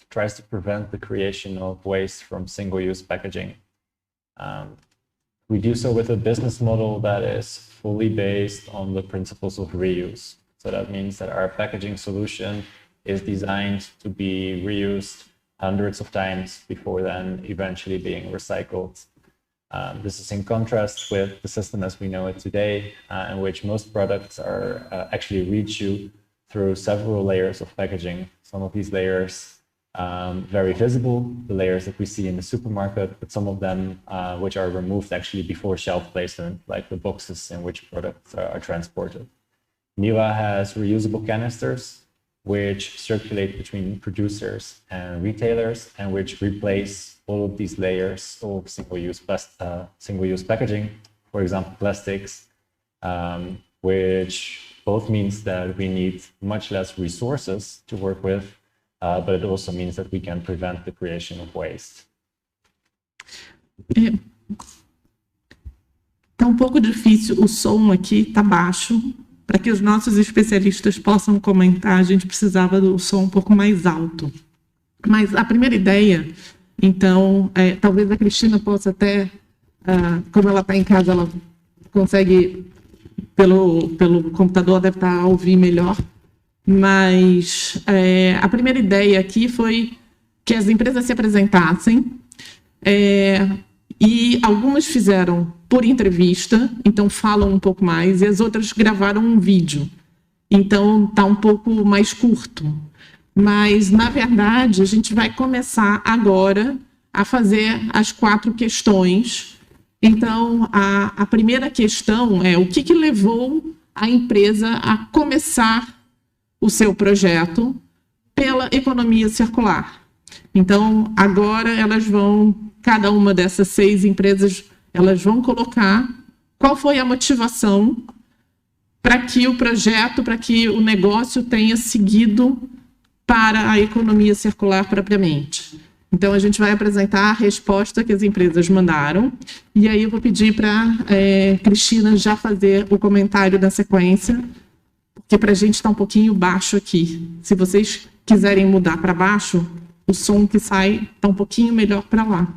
tries to prevent the creation of waste from single-use packaging. We do so with a business model that is fully based on the principles of reuse. So that means that our packaging solution is designed to be reused hundreds of times before then eventually being recycled. This is in contrast with the system as we know it today, in which most products are actually reach you through several layers of packaging. Some of these layers very visible, the layers that we see in the supermarket, but some of them which are removed actually before shelf placement, like the boxes in which products are transported. Miwa has reusable canisters, which circulate between producers and retailers, and which replace all of these layers of single-use packaging, for example, plastics, which both means that we need much less resources to work with, but it also means that we can prevent the creation of waste. Tá um pouco difícil, o som aqui tá baixo. Para que os nossos especialistas possam comentar, a gente precisava do som um pouco mais alto. Mas a primeira ideia, então, talvez a Cristina possa até, como ela está em casa, ela consegue, pelo computador, deve estar a ouvir melhor. Mas a primeira ideia aqui foi que as empresas se apresentassem, e algumas fizeram por entrevista, então falam um pouco mais, e as outras gravaram um vídeo. Então está um pouco mais curto. Mas, na verdade, a gente vai começar agora a fazer as 4 questões. Então, a primeira questão é o que levou a empresa a começar o seu projeto pela economia circular. Então, agora elas vão, cada uma dessas 6 empresas, elas vão colocar qual foi a motivação para que o projeto, para que o negócio tenha seguido para a economia circular propriamente. Então, a gente vai apresentar a resposta que as empresas mandaram, e aí eu vou pedir para Cristina já fazer o comentário da sequência, porque para a gente está um pouquinho baixo aqui. Se vocês quiserem mudar para baixo, o som que sai está um pouquinho melhor para lá.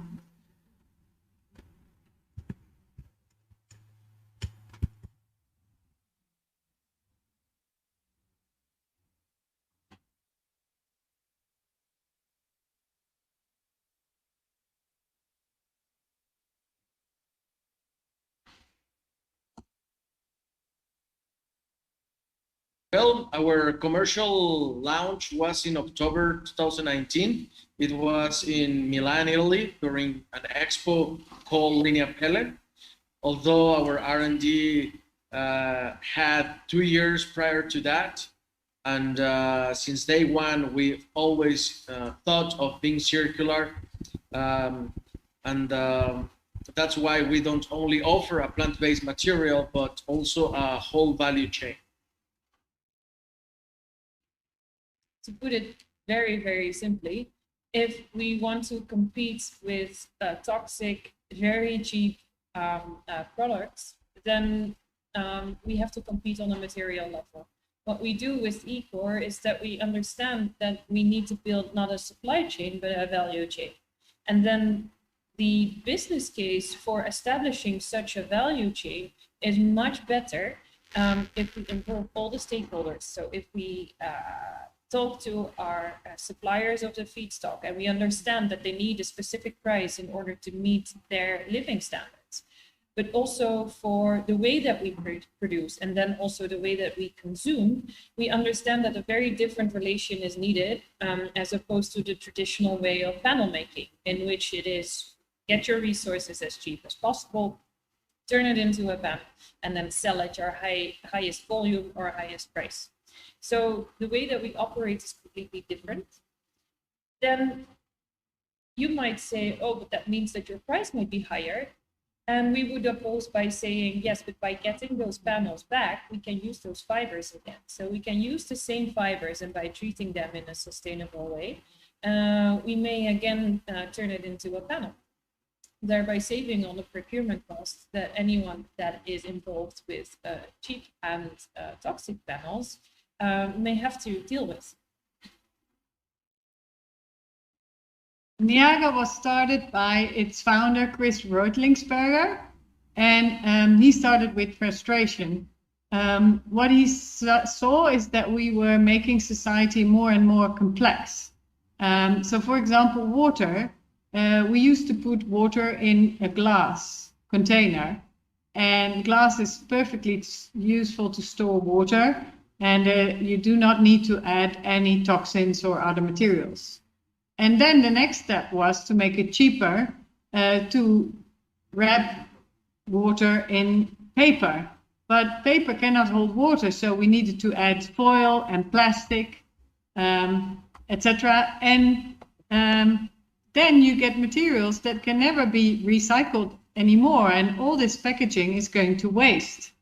Well, our commercial launch was in October 2019. It was in Milan, Italy, during an expo called Linea Pelle. Although our R&D had 2 years prior to that, and since day one, we've always thought of being circular, and that's why we don't only offer a plant-based material, but also a whole value chain. To put it very, very simply, if we want to compete with toxic, very cheap products, then we have to compete on a material level. What we do with eCore is that we understand that we need to build not a supply chain, but a value chain. And then the business case for establishing such a value chain is much better if we involve all the stakeholders. So if we talk to our suppliers of the feedstock, and we understand that they need a specific price in order to meet their living standards, but also for the way that we produce, and then also the way that we consume, we understand that a very different relation is needed as opposed to the traditional way of panel making, in which it is get your resources as cheap as possible, turn it into a panel, and then sell at your highest volume or highest price. So the way that we operate is completely different. Then you might say, oh, but that means that your price might be higher. And we would oppose by saying, yes, but by getting those panels back, we can use those fibers again. So we can use the same fibers, and by treating them in a sustainable way, we may again turn it into a panel, thereby saving on the procurement costs that anyone that is involved with cheap and toxic panels may have to deal with. Niaga was started by its founder, Chris Reutlingsberger, and he started with frustration. What he saw is that we were making society more and more complex. So for example, water we used to put water in a glass container, and glass is perfectly useful to store water, and you do not need to add any toxins or other materials. And then the next step was to make it cheaper to wrap water in paper. But paper cannot hold water, so we needed to add foil and plastic, etc. And then you get materials that can never be recycled anymore, and all this packaging is going to waste.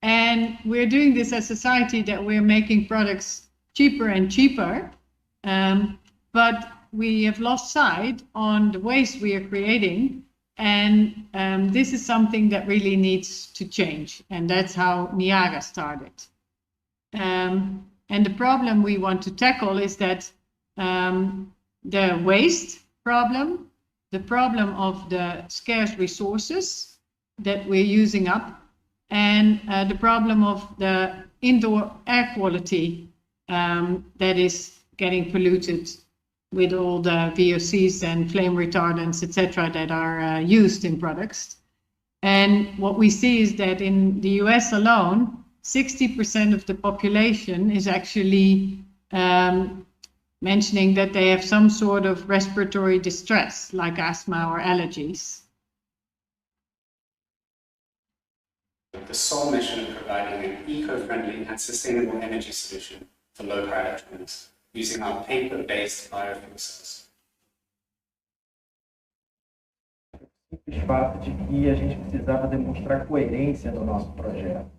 And we're doing this as a society that we're making products cheaper and cheaper, but we have lost sight on the waste we are creating, and this is something that really needs to change, and that's how Niaga started. And the problem we want to tackle is that the waste problem, the problem of the scarce resources that we're using up, and the problem of the indoor air quality that is getting polluted with all the VOCs and flame retardants, etc., that are used in products. And what we see is that in the US alone, 60% of the population is actually mentioning that they have some sort of respiratory distress, like asthma or allergies. The sole mission of providing an eco-friendly and sustainable energy solution for low-power electronics using our paper-based biofuel cells. O fato de que a gente precisava demonstrar coerência no nosso projeto.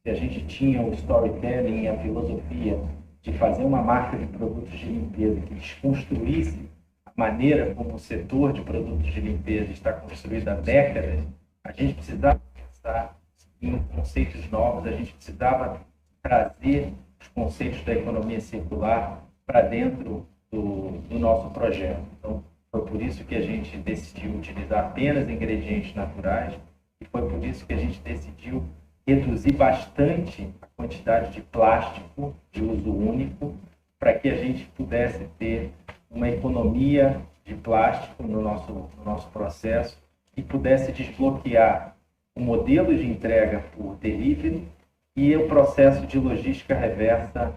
Se a gente tinha o storytelling e a filosofia de fazer uma marca de produtos de limpeza que desconstruísse a maneira como o setor de produtos de limpeza está construído há décadas, a gente precisava pensar em conceitos novos, a gente precisava trazer os conceitos da economia circular para dentro do nosso projeto. Então, foi por isso que a gente decidiu utilizar apenas ingredientes naturais e foi por isso que a gente decidiu reduzir bastante a quantidade de plástico de uso único para que a gente pudesse ter uma economia de plástico no nosso processo e pudesse desbloquear o modelo de entrega por delivery e o processo de logística reversa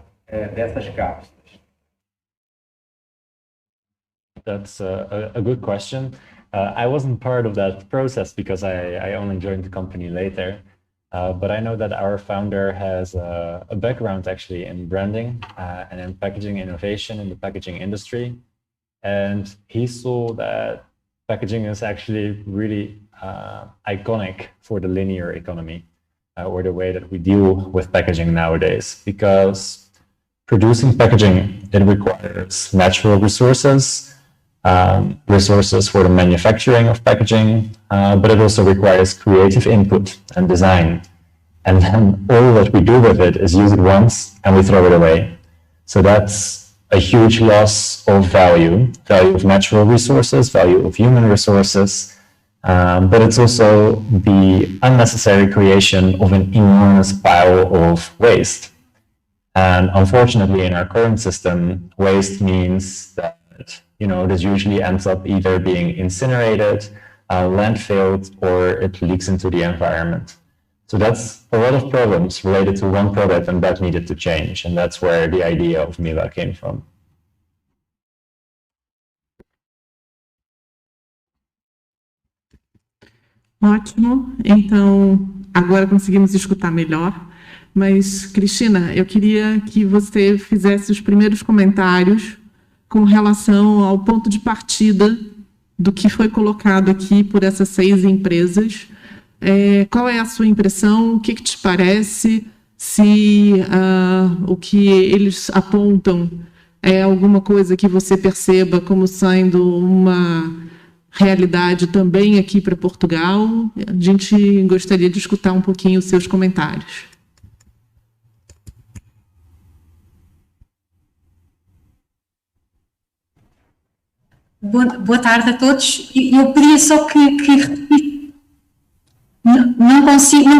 dessas cápsulas. That's a good question. I wasn't part of that process because I only joined the company later. But I know that our founder has a background actually in branding and in packaging innovation in the packaging industry. And he saw that packaging is actually really iconic for the linear economy or the way that we deal with packaging nowadays, because producing packaging, it requires natural resources, resources for the manufacturing of packaging, but it also requires creative input and design. And then all that we do with it is use it once and we throw it away. So that's a huge loss of value of natural resources, value of human resources, but it's also the unnecessary creation of an enormous pile of waste. And unfortunately, in our current system, waste means that this usually ends up either being incinerated, landfilled, or it leaks into the environment. So that's a lot of problems related to one product, and that needed to change. And that's where the idea of Mila came from. Ótimo. Então, agora conseguimos escutar melhor. Mas, Cristina, eu queria que você fizesse os primeiros comentários com relação ao ponto de partida do que foi colocado aqui por essas 6 empresas. Qual é a sua impressão? O que te parece? Se o que eles apontam é alguma coisa que você perceba como sendo uma realidade também aqui para Portugal? A gente gostaria de escutar um pouquinho os seus comentários. Boa tarde a todos. Eu queria só que repetisse. Não consegui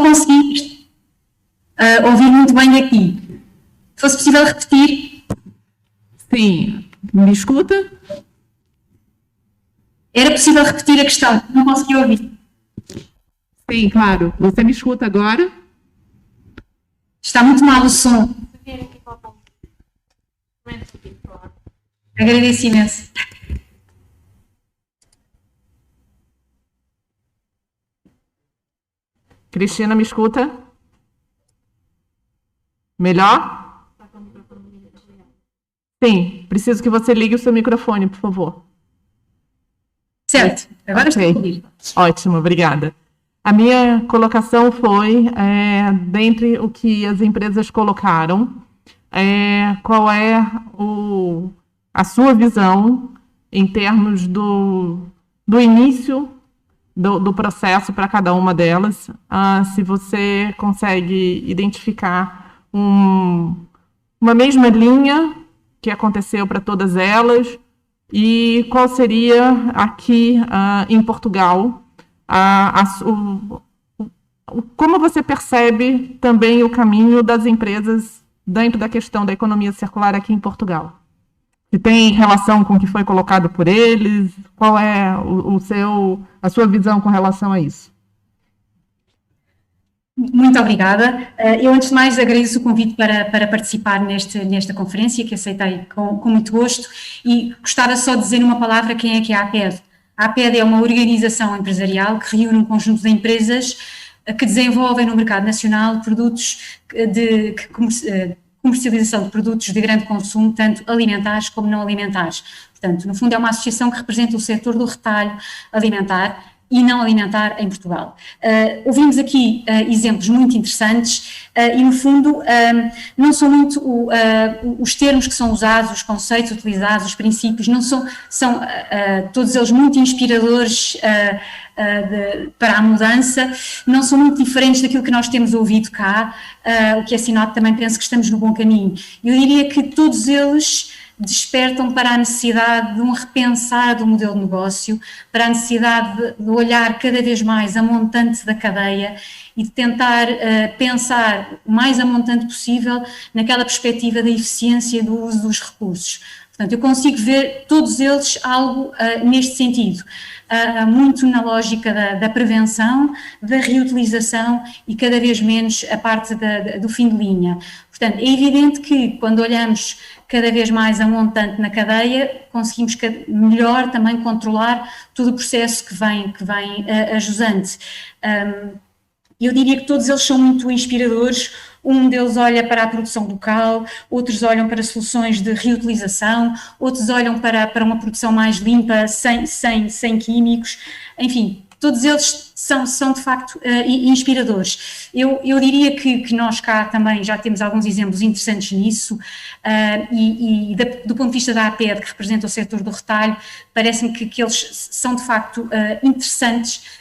ouvir muito bem aqui. Se fosse possível repetir. Sim. Me escuta? Era possível repetir a questão? Não consegui ouvir. Sim, claro. Você me escuta agora? Está muito mal o som. Agradeço imenso. Cristina, me escuta? Melhor? Sim, preciso que você ligue o seu microfone, por favor. Certo, agora Ok. estou ouvindo. Ótimo, obrigada. A minha colocação foi, dentre o que as empresas colocaram, qual é a sua visão em termos do início do processo para cada uma delas, se você consegue identificar uma mesma linha que aconteceu para todas elas, e qual seria aqui em Portugal, como você percebe também o caminho das empresas dentro da questão da economia circular aqui em Portugal? Se tem relação com o que foi colocado por eles, qual é a sua visão com relação a isso? Muito obrigada. Eu, antes de mais, agradeço o convite para participar nesta conferência, que aceitei com muito gosto, e gostava só de dizer uma palavra quem é que é a APED. A APED é uma organização empresarial que reúne um conjunto de empresas que desenvolvem no mercado nacional produtos de comercialização de produtos de grande consumo, tanto alimentares como não alimentares. Portanto, no fundo, é uma associação que representa o setor do retalho alimentar e não alimentar em Portugal. Ouvimos aqui exemplos muito interessantes e, no fundo, não são muito os termos que são usados, os conceitos utilizados, os princípios, não são todos eles muito inspiradores para a mudança, não são muito diferentes daquilo que nós temos ouvido cá, o que é sinal que também penso que estamos no bom caminho. Eu diria que todos eles despertam para a necessidade de um repensar do modelo de negócio, para a necessidade de olhar cada vez mais a montante da cadeia e de tentar pensar o mais a montante possível naquela perspectiva da eficiência do uso dos recursos. Portanto, eu consigo ver todos eles algo neste sentido, muito na lógica da prevenção, da reutilização e cada vez menos a parte do fim de linha. Portanto, é evidente que quando olhamos cada vez mais a montante na cadeia, conseguimos melhor também controlar todo o processo que vem ajusante. Eu diria que todos eles são muito inspiradores. Um deles olha para a produção local, outros olham para soluções de reutilização, outros olham para uma produção mais limpa, sem químicos, enfim, todos eles são de facto inspiradores. Eu diria que nós cá também já temos alguns exemplos interessantes nisso, e do ponto de vista da APED, que representa o setor do retalho, parece-me que eles são de facto interessantes,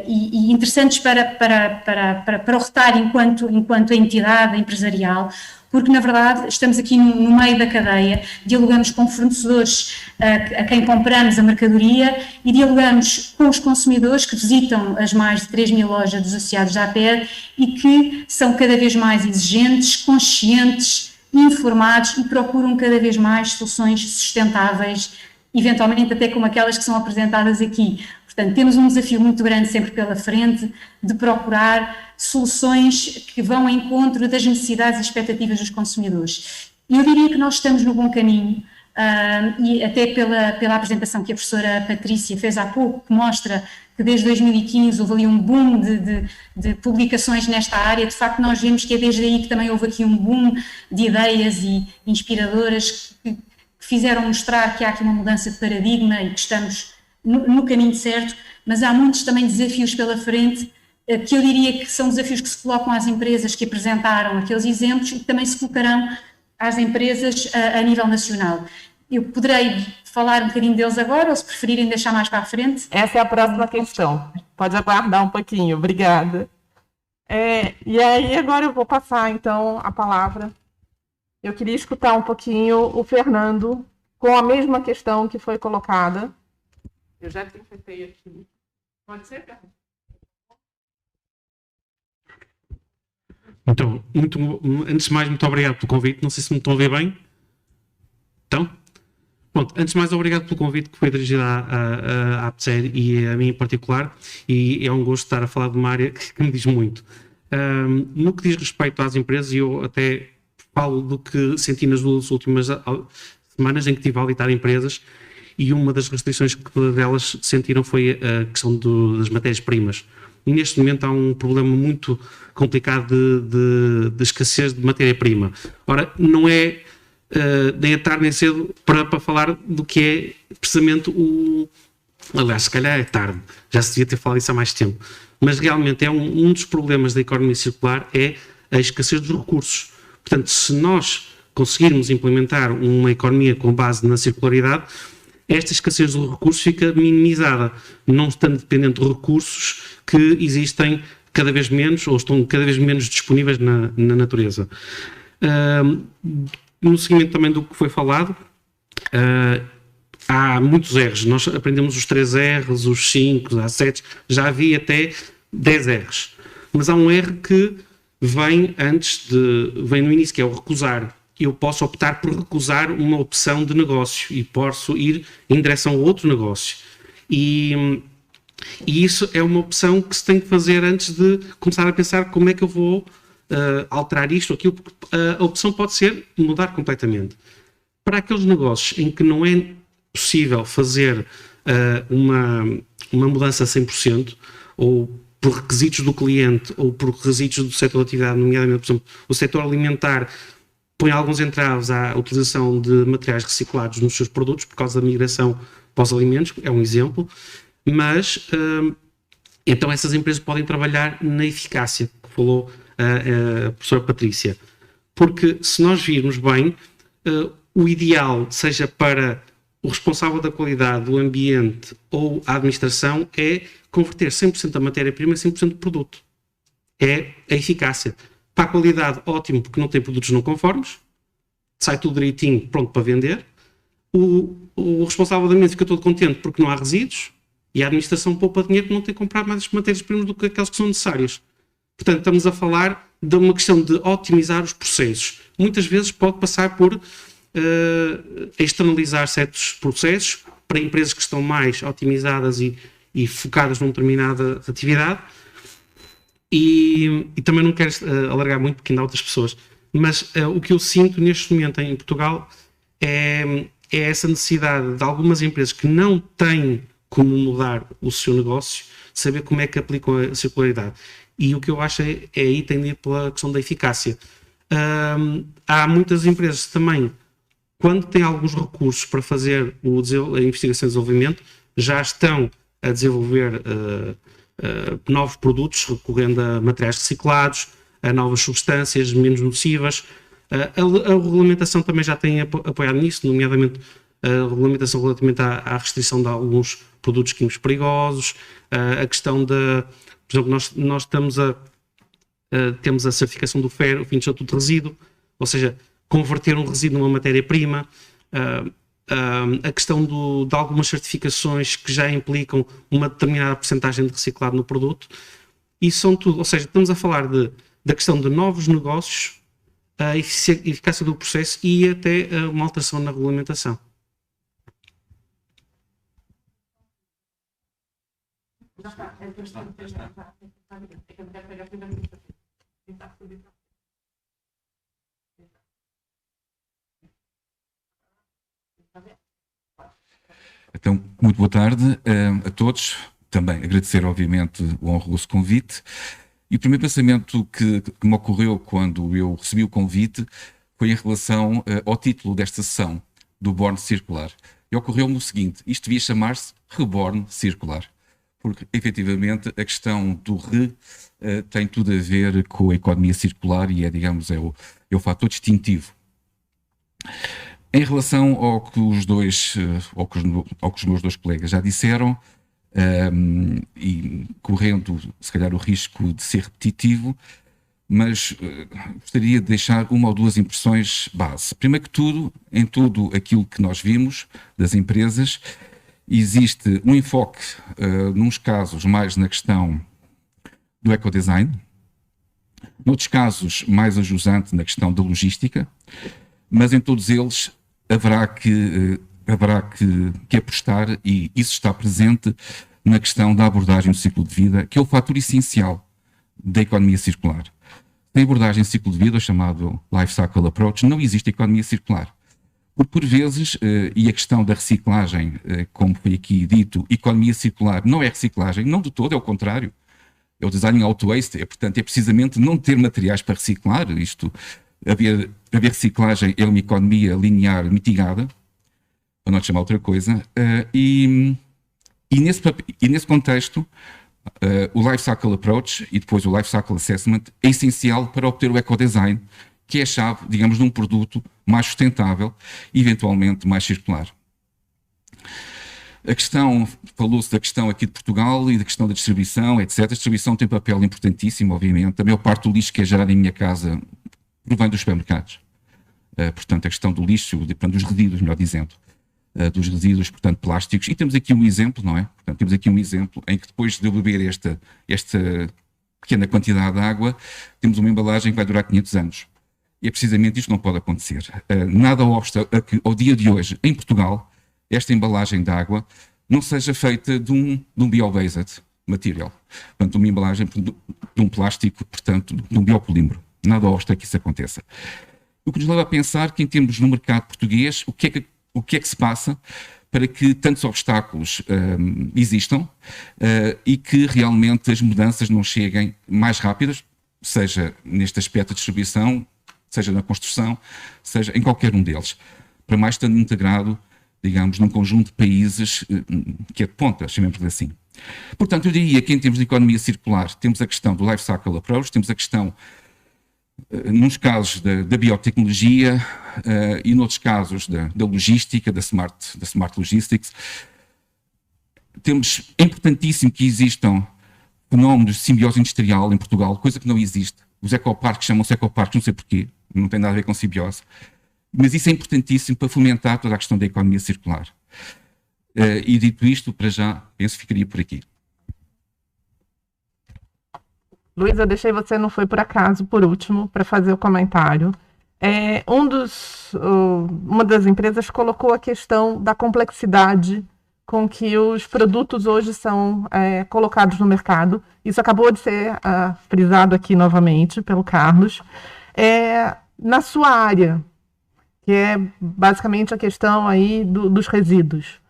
e interessantes para o retalho enquanto entidade empresarial, porque na verdade estamos aqui no meio da cadeia, dialogamos com fornecedores a quem compramos a mercadoria e dialogamos com os consumidores que visitam as mais de 3.000 lojas dos associados da APED e que são cada vez mais exigentes, conscientes, informados e procuram cada vez mais soluções sustentáveis, eventualmente até como aquelas que são apresentadas aqui. Portanto, temos um desafio muito grande sempre pela frente de procurar soluções que vão ao encontro das necessidades e expectativas dos consumidores. Eu diria que nós estamos no bom caminho, e até pela apresentação que a professora Patrícia fez há pouco, que mostra que desde 2015 houve ali um boom de publicações nesta área. De facto, nós vemos que é desde aí que também houve aqui um boom de ideias e inspiradoras que fizeram mostrar que há aqui uma mudança de paradigma e que estamos no caminho certo, mas há muitos também desafios pela frente, que eu diria que são desafios que se colocam às empresas que apresentaram aqueles exemplos e que também se colocarão às empresas a nível nacional. Eu poderei falar um bocadinho deles agora, ou se preferirem deixar mais para a frente. Essa é a próxima questão. Pode aguardar um pouquinho, obrigada. E aí agora eu vou passar então a palavra. Eu queria escutar um pouquinho o Fernando com a mesma questão que foi colocada. Eu já desinfetei aqui. Pode ser, Fernando? Antes de mais, muito obrigado pelo convite. Não sei se me estão a ver bem. Então, Pronto, antes de mais, obrigado pelo convite que foi dirigido à APSER e a mim em particular, e é um gosto estar a falar de uma área que me diz muito. No que diz respeito às empresas, eu até falo do que senti nas duas últimas semanas em que estive a auditar empresas, e uma das restrições que delas sentiram foi a questão das matérias-primas. E neste momento há um problema muito complicado de escassez de matéria-prima. Ora, não é nem é tarde nem cedo para falar do que é precisamente aliás, se calhar é tarde, já se devia ter falado isso há mais tempo, mas realmente é um dos problemas da economia circular é a escassez dos recursos. Portanto, se nós conseguirmos implementar uma economia com base na circularidade, esta escassez dos recursos fica minimizada, não estando dependente de recursos que existem cada vez menos ou estão cada vez menos disponíveis na natureza. No seguimento também do que foi falado, há muitos R's. Nós aprendemos os 3 R's, os 5, há 7, já havia até 10 R's. Mas há um R que vem vem no início, que é o recusar. Eu posso optar por recusar uma opção de negócio e posso ir em direção a outro negócio. E isso é uma opção que se tem que fazer antes de começar a pensar como é que eu vou alterar isto ou aquilo, porque a opção pode ser mudar completamente. Para aqueles negócios em que não é possível fazer uma mudança a 100%, ou por requisitos do cliente, ou por requisitos do setor de atividade, nomeadamente, por exemplo, o setor alimentar põe alguns entraves à utilização de materiais reciclados nos seus produtos por causa da migração para os alimentos, é um exemplo, mas então essas empresas podem trabalhar na eficácia, que falou a professora Patrícia, porque se nós virmos bem, o ideal, seja para o responsável da qualidade, do ambiente ou a administração, é converter 100% da matéria-prima em 100% do produto. É a eficácia. Para a qualidade, ótimo, porque não tem produtos não conformes, sai tudo direitinho, pronto para vender. O responsável da ambiente fica todo contente porque não há resíduos, e a administração poupa dinheiro porque não tem que comprar mais matérias-primas do que aquelas que são necessárias. Portanto, estamos a falar de uma questão de otimizar os processos. Muitas vezes pode passar por externalizar certos processos para empresas que estão mais otimizadas e focadas numa determinada atividade. E também não quero alargar muito porque ainda há outras pessoas, mas o que eu sinto neste momento em Portugal é essa necessidade de algumas empresas que não têm como mudar o seu negócio, saber como é que aplicam a circularidade. E o que eu acho é aí tem de ir pela questão da eficácia. Há muitas empresas também, quando têm alguns recursos para fazer a investigação e desenvolvimento, já estão a desenvolver novos produtos recorrendo a materiais reciclados, a novas substâncias menos nocivas. A regulamentação também já tem apoiado nisso, nomeadamente a regulamentação relativamente à restrição de alguns produtos químicos perigosos, a questão por exemplo, nós temos a certificação do FAIR, o fim de estatuto de resíduo, ou seja, converter um resíduo numa matéria-prima, a questão de algumas certificações que já implicam uma determinada percentagem de reciclado no produto. Isso são tudo, ou seja, estamos a falar da questão de novos negócios, a eficácia do processo e até uma alteração na regulamentação. Então, muito boa tarde a todos. Também agradecer, obviamente, o honroso convite. E o primeiro pensamento que me ocorreu quando eu recebi o convite foi em relação ao título desta sessão, do Born Circular. E ocorreu-me o seguinte: isto devia chamar-se Reborn Circular, porque efetivamente a questão do tem tudo a ver com a economia circular e digamos, é o fator distintivo. Em relação ao que ao que os meus dois colegas já disseram, e correndo se calhar o risco de ser repetitivo, mas gostaria de deixar uma ou duas impressões base. Primeiro que tudo, em tudo aquilo que nós vimos das empresas, existe um enfoque, nos casos, mais na questão do ecodesign, noutros casos mais ajusante na questão da logística, mas em todos eles haverá que haverá que apostar, e isso está presente na questão da abordagem do ciclo de vida, que é o fator essencial da economia circular. Sem abordagem de ciclo de vida, chamado Life Cycle Approach, não existe economia circular. Porque, por vezes, e a questão da reciclagem, como foi aqui dito, economia circular não é reciclagem, não de todo, é o contrário. É o design out waste, portanto, é precisamente não ter materiais para reciclar. Isto, haver reciclagem é uma economia linear mitigada, para não chamar outra coisa, e nesse contexto, o Life Cycle Approach e depois o Life Cycle Assessment é essencial para obter o ecodesign, que é a chave, digamos, de um produto mais sustentável e eventualmente mais circular. A questão, falou-se da questão aqui de Portugal e da questão da distribuição, etc. A distribuição tem papel importantíssimo, obviamente. A maior parte do lixo que é gerado em minha casa provém dos supermercados. Portanto, a questão do lixo, dos resíduos, melhor dizendo, dos resíduos, portanto, plásticos. E temos aqui um exemplo, não é? Portanto, temos aqui um exemplo em que depois de eu beber esta pequena quantidade de água, temos uma embalagem que vai durar 500 anos. E é precisamente isto que não pode acontecer. Nada obsta a que, ao dia de hoje, em Portugal, esta embalagem de água não seja feita de um bio-based material. Portanto, uma embalagem de um plástico, portanto, de um biopolímero. Nada obsta a que isso aconteça. O que nos leva a pensar que, em termos no mercado português, o que é que se passa para que tantos obstáculos existam e que realmente as mudanças não cheguem mais rápidas, seja neste aspecto de distribuição, seja na construção, seja em qualquer um deles, para mais estando integrado, digamos, num conjunto de países que é de ponta, chamemos-lhe assim. Portanto, eu diria que em termos de economia circular, temos a questão do Life Cycle Approach, temos a questão, nos casos da biotecnologia e noutros casos da logística, da smart logistics. É importantíssimo que existam fenómenos de simbiose industrial em Portugal, coisa que não existe. Os ecoparques chamam-se ecoparques, não sei porquê, não tem nada a ver com simbiose. Mas isso é importantíssimo para fomentar toda a questão da economia circular. E dito isto, para já, penso que ficaria por aqui. Luiz, eu deixei você, não foi por acaso, por último, para fazer o comentário. Uma das empresas colocou a questão da complexidade com que os produtos hoje são colocados no mercado. Isso acabou de ser frisado aqui novamente pelo Carlos. Na sua área, que é basicamente a questão aí dos resíduos,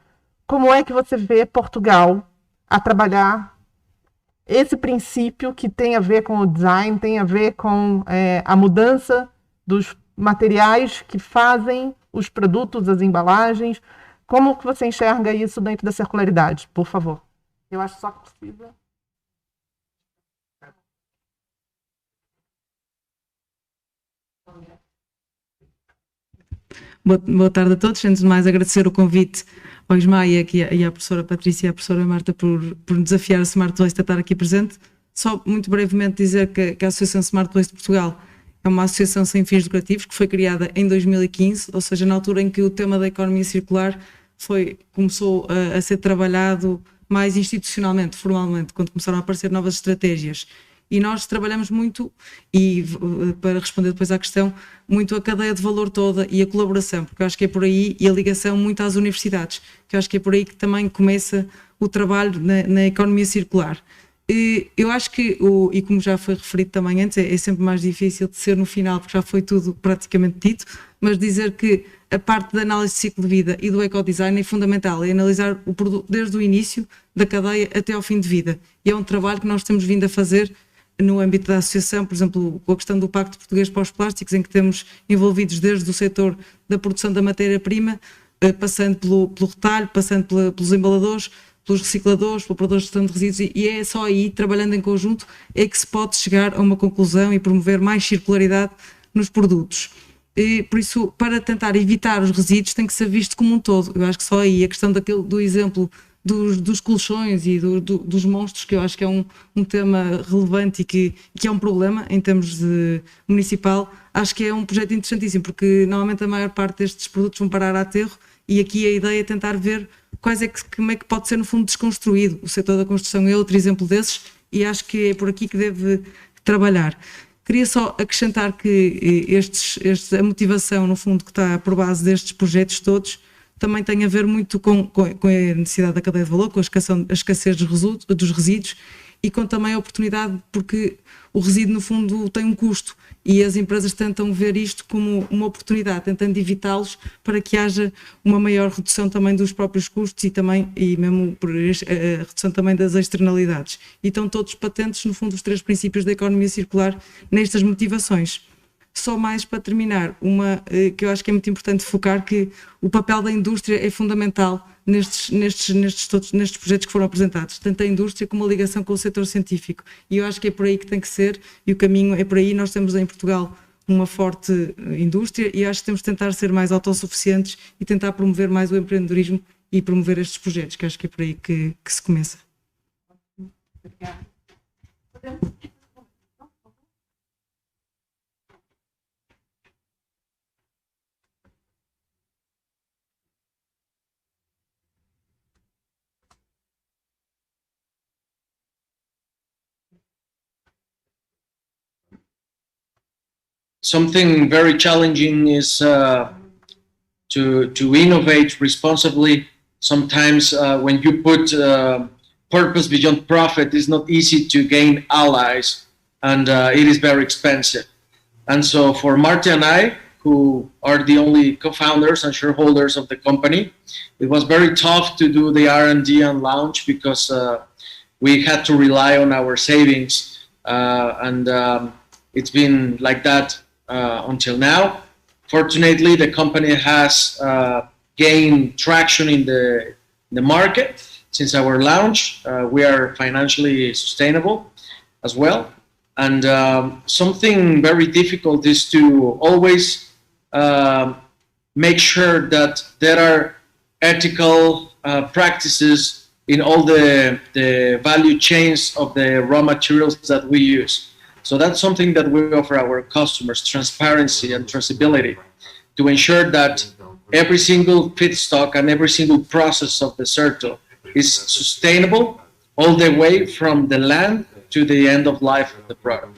como é que você vê Portugal a trabalhar esse princípio que tem a ver com o design, tem a ver com a mudança dos materiais que fazem os produtos, as embalagens? Como que você enxerga isso dentro da circularidade, por favor? Eu acho só que precisa... Boa tarde a todos. Antes de mais, agradecer o convite ao Ismael e à professora Patrícia e à professora Marta por nos desafiar a Smart Waste a estar aqui presente. Só muito brevemente dizer que a Associação Smart Waste de Portugal é uma associação sem fins lucrativos que foi criada em 2015, ou seja, na altura em que o tema da economia circular começou a ser trabalhado mais institucionalmente, formalmente, quando começaram a aparecer novas estratégias. E nós trabalhamos muito, e para responder depois à questão, muito a cadeia de valor toda e a colaboração, porque eu acho que é por aí, e a ligação muito às universidades, que eu acho que é por aí que também começa o trabalho na economia circular. Eu acho que, e como já foi referido também antes, é sempre mais difícil de ser no final, porque já foi tudo praticamente dito, mas dizer que a parte da análise de ciclo de vida e do ecodesign é fundamental, é analisar o produto desde o início da cadeia até ao fim de vida. E é um trabalho que nós temos vindo a fazer no âmbito da associação, por exemplo, com a questão do Pacto Português para os Plásticos, em que temos envolvidos desde o setor da produção da matéria-prima, passando pelo retalho, passando pelos embaladores, pelos recicladores, pelos operadores de gestão de resíduos, e é só aí, trabalhando em conjunto, é que se pode chegar a uma conclusão e promover mais circularidade nos produtos. E, por isso, para tentar evitar os resíduos, tem que ser visto como um todo. Eu acho que só aí a questão do exemplo dos colchões e dos monstros, que eu acho que é um tema relevante e que é um problema em termos de municipal, acho que é um projeto interessantíssimo, porque normalmente a maior parte destes produtos vão parar a aterro, e aqui a ideia é tentar ver como é que pode ser no fundo desconstruído. O setor da construção é outro exemplo desses, e acho que é por aqui que deve trabalhar. Queria só acrescentar que a motivação, no fundo, que está por base destes projetos todos, também tem a ver muito com a necessidade da cadeia de valor, com a escassez dos resíduos e com também a oportunidade, porque o resíduo no fundo tem um custo e as empresas tentam ver isto como uma oportunidade, tentando evitá-los para que haja uma maior redução também dos próprios custos e mesmo por a redução também das externalidades. E estão todos patentes, no fundo, os 3 princípios da economia circular nestas motivações. Só mais para terminar, uma que eu acho que é muito importante focar, que o papel da indústria é fundamental nestes projetos que foram apresentados, tanto a indústria como a ligação com o setor científico. E eu acho que é por aí que tem que ser, e o caminho é por aí. Nós temos em Portugal uma forte indústria e acho que temos de tentar ser mais autossuficientes e tentar promover mais o empreendedorismo e promover estes projetos, que acho que é por aí que se começa. Obrigada. Something very challenging is to innovate responsibly. Sometimes when you put purpose beyond profit, it's not easy to gain allies, and it is very expensive. And so for Marty and I, who are the only co-founders and shareholders of the company, it was very tough to do the R&D and launch because we had to rely on our savings, and it's been like that until now. Fortunately, the company has gained traction in the market since our launch. We are financially sustainable as well. And something very difficult is to always make sure that there are ethical practices in all the value chains of the raw materials that we use. So that's something that we offer our customers, transparency and traceability, to ensure that every single feedstock and every single process of the Certo is sustainable all the way from the land to the end of life of the product.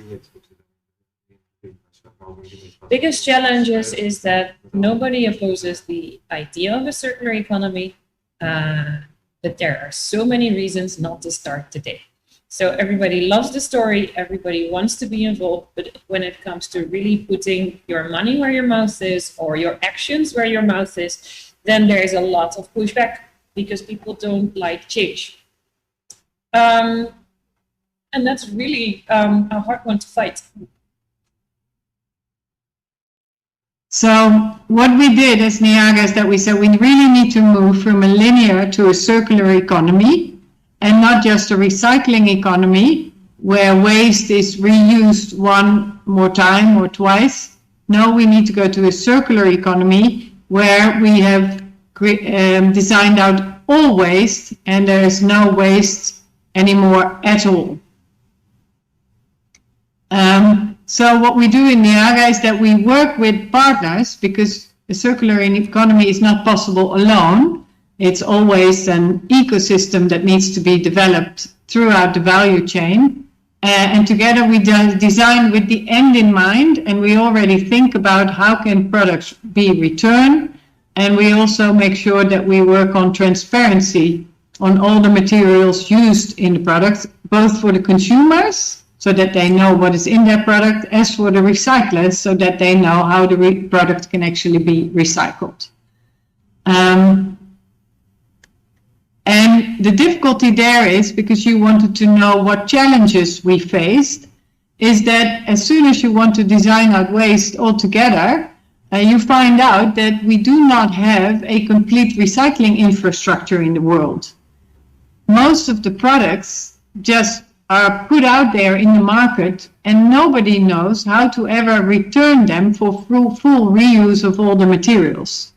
Biggest challenges is that nobody opposes the idea of a circular economy, but there are so many reasons not to start today. So everybody loves the story, everybody wants to be involved, but when it comes to really putting your money where your mouth is or your actions where your mouth is, then there is a lot of pushback because people don't like change. And that's really a hard one to fight. So what we did as Niaga is that we said we really need to move from a linear to a circular economy, and not just a recycling economy where waste is reused one more time or twice. No, we need to go to a circular economy where we have designed out all waste and there is no waste anymore at all. So what we do in Niaga is that we work with partners, because a circular economy is not possible alone. It's always an ecosystem that needs to be developed throughout the value chain. And together we design with the end in mind, and we already think about how can products be returned. And we also make sure that we work on transparency on all the materials used in the product, both for the consumers, so that they know what is in their product, as for the recyclers, so that they know how the product can actually be recycled. And the difficulty there is, because you wanted to know what challenges we faced, is that as soon as you want to design out waste altogether, you find out that we do not have a complete recycling infrastructure in the world. Most of the products just are put out there in the market and nobody knows how to ever return them for full reuse of all the materials.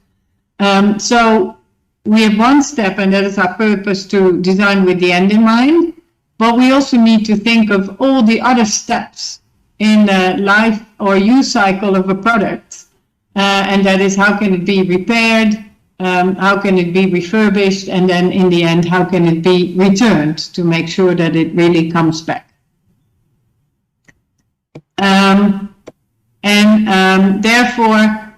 So we have one step, and that is our purpose, to design with the end in mind, but we also need to think of all the other steps in the life or use cycle of a product. And that is, how can it be repaired, how can it be refurbished, and then in the end, how can it be returned to make sure that it really comes back. Therefore,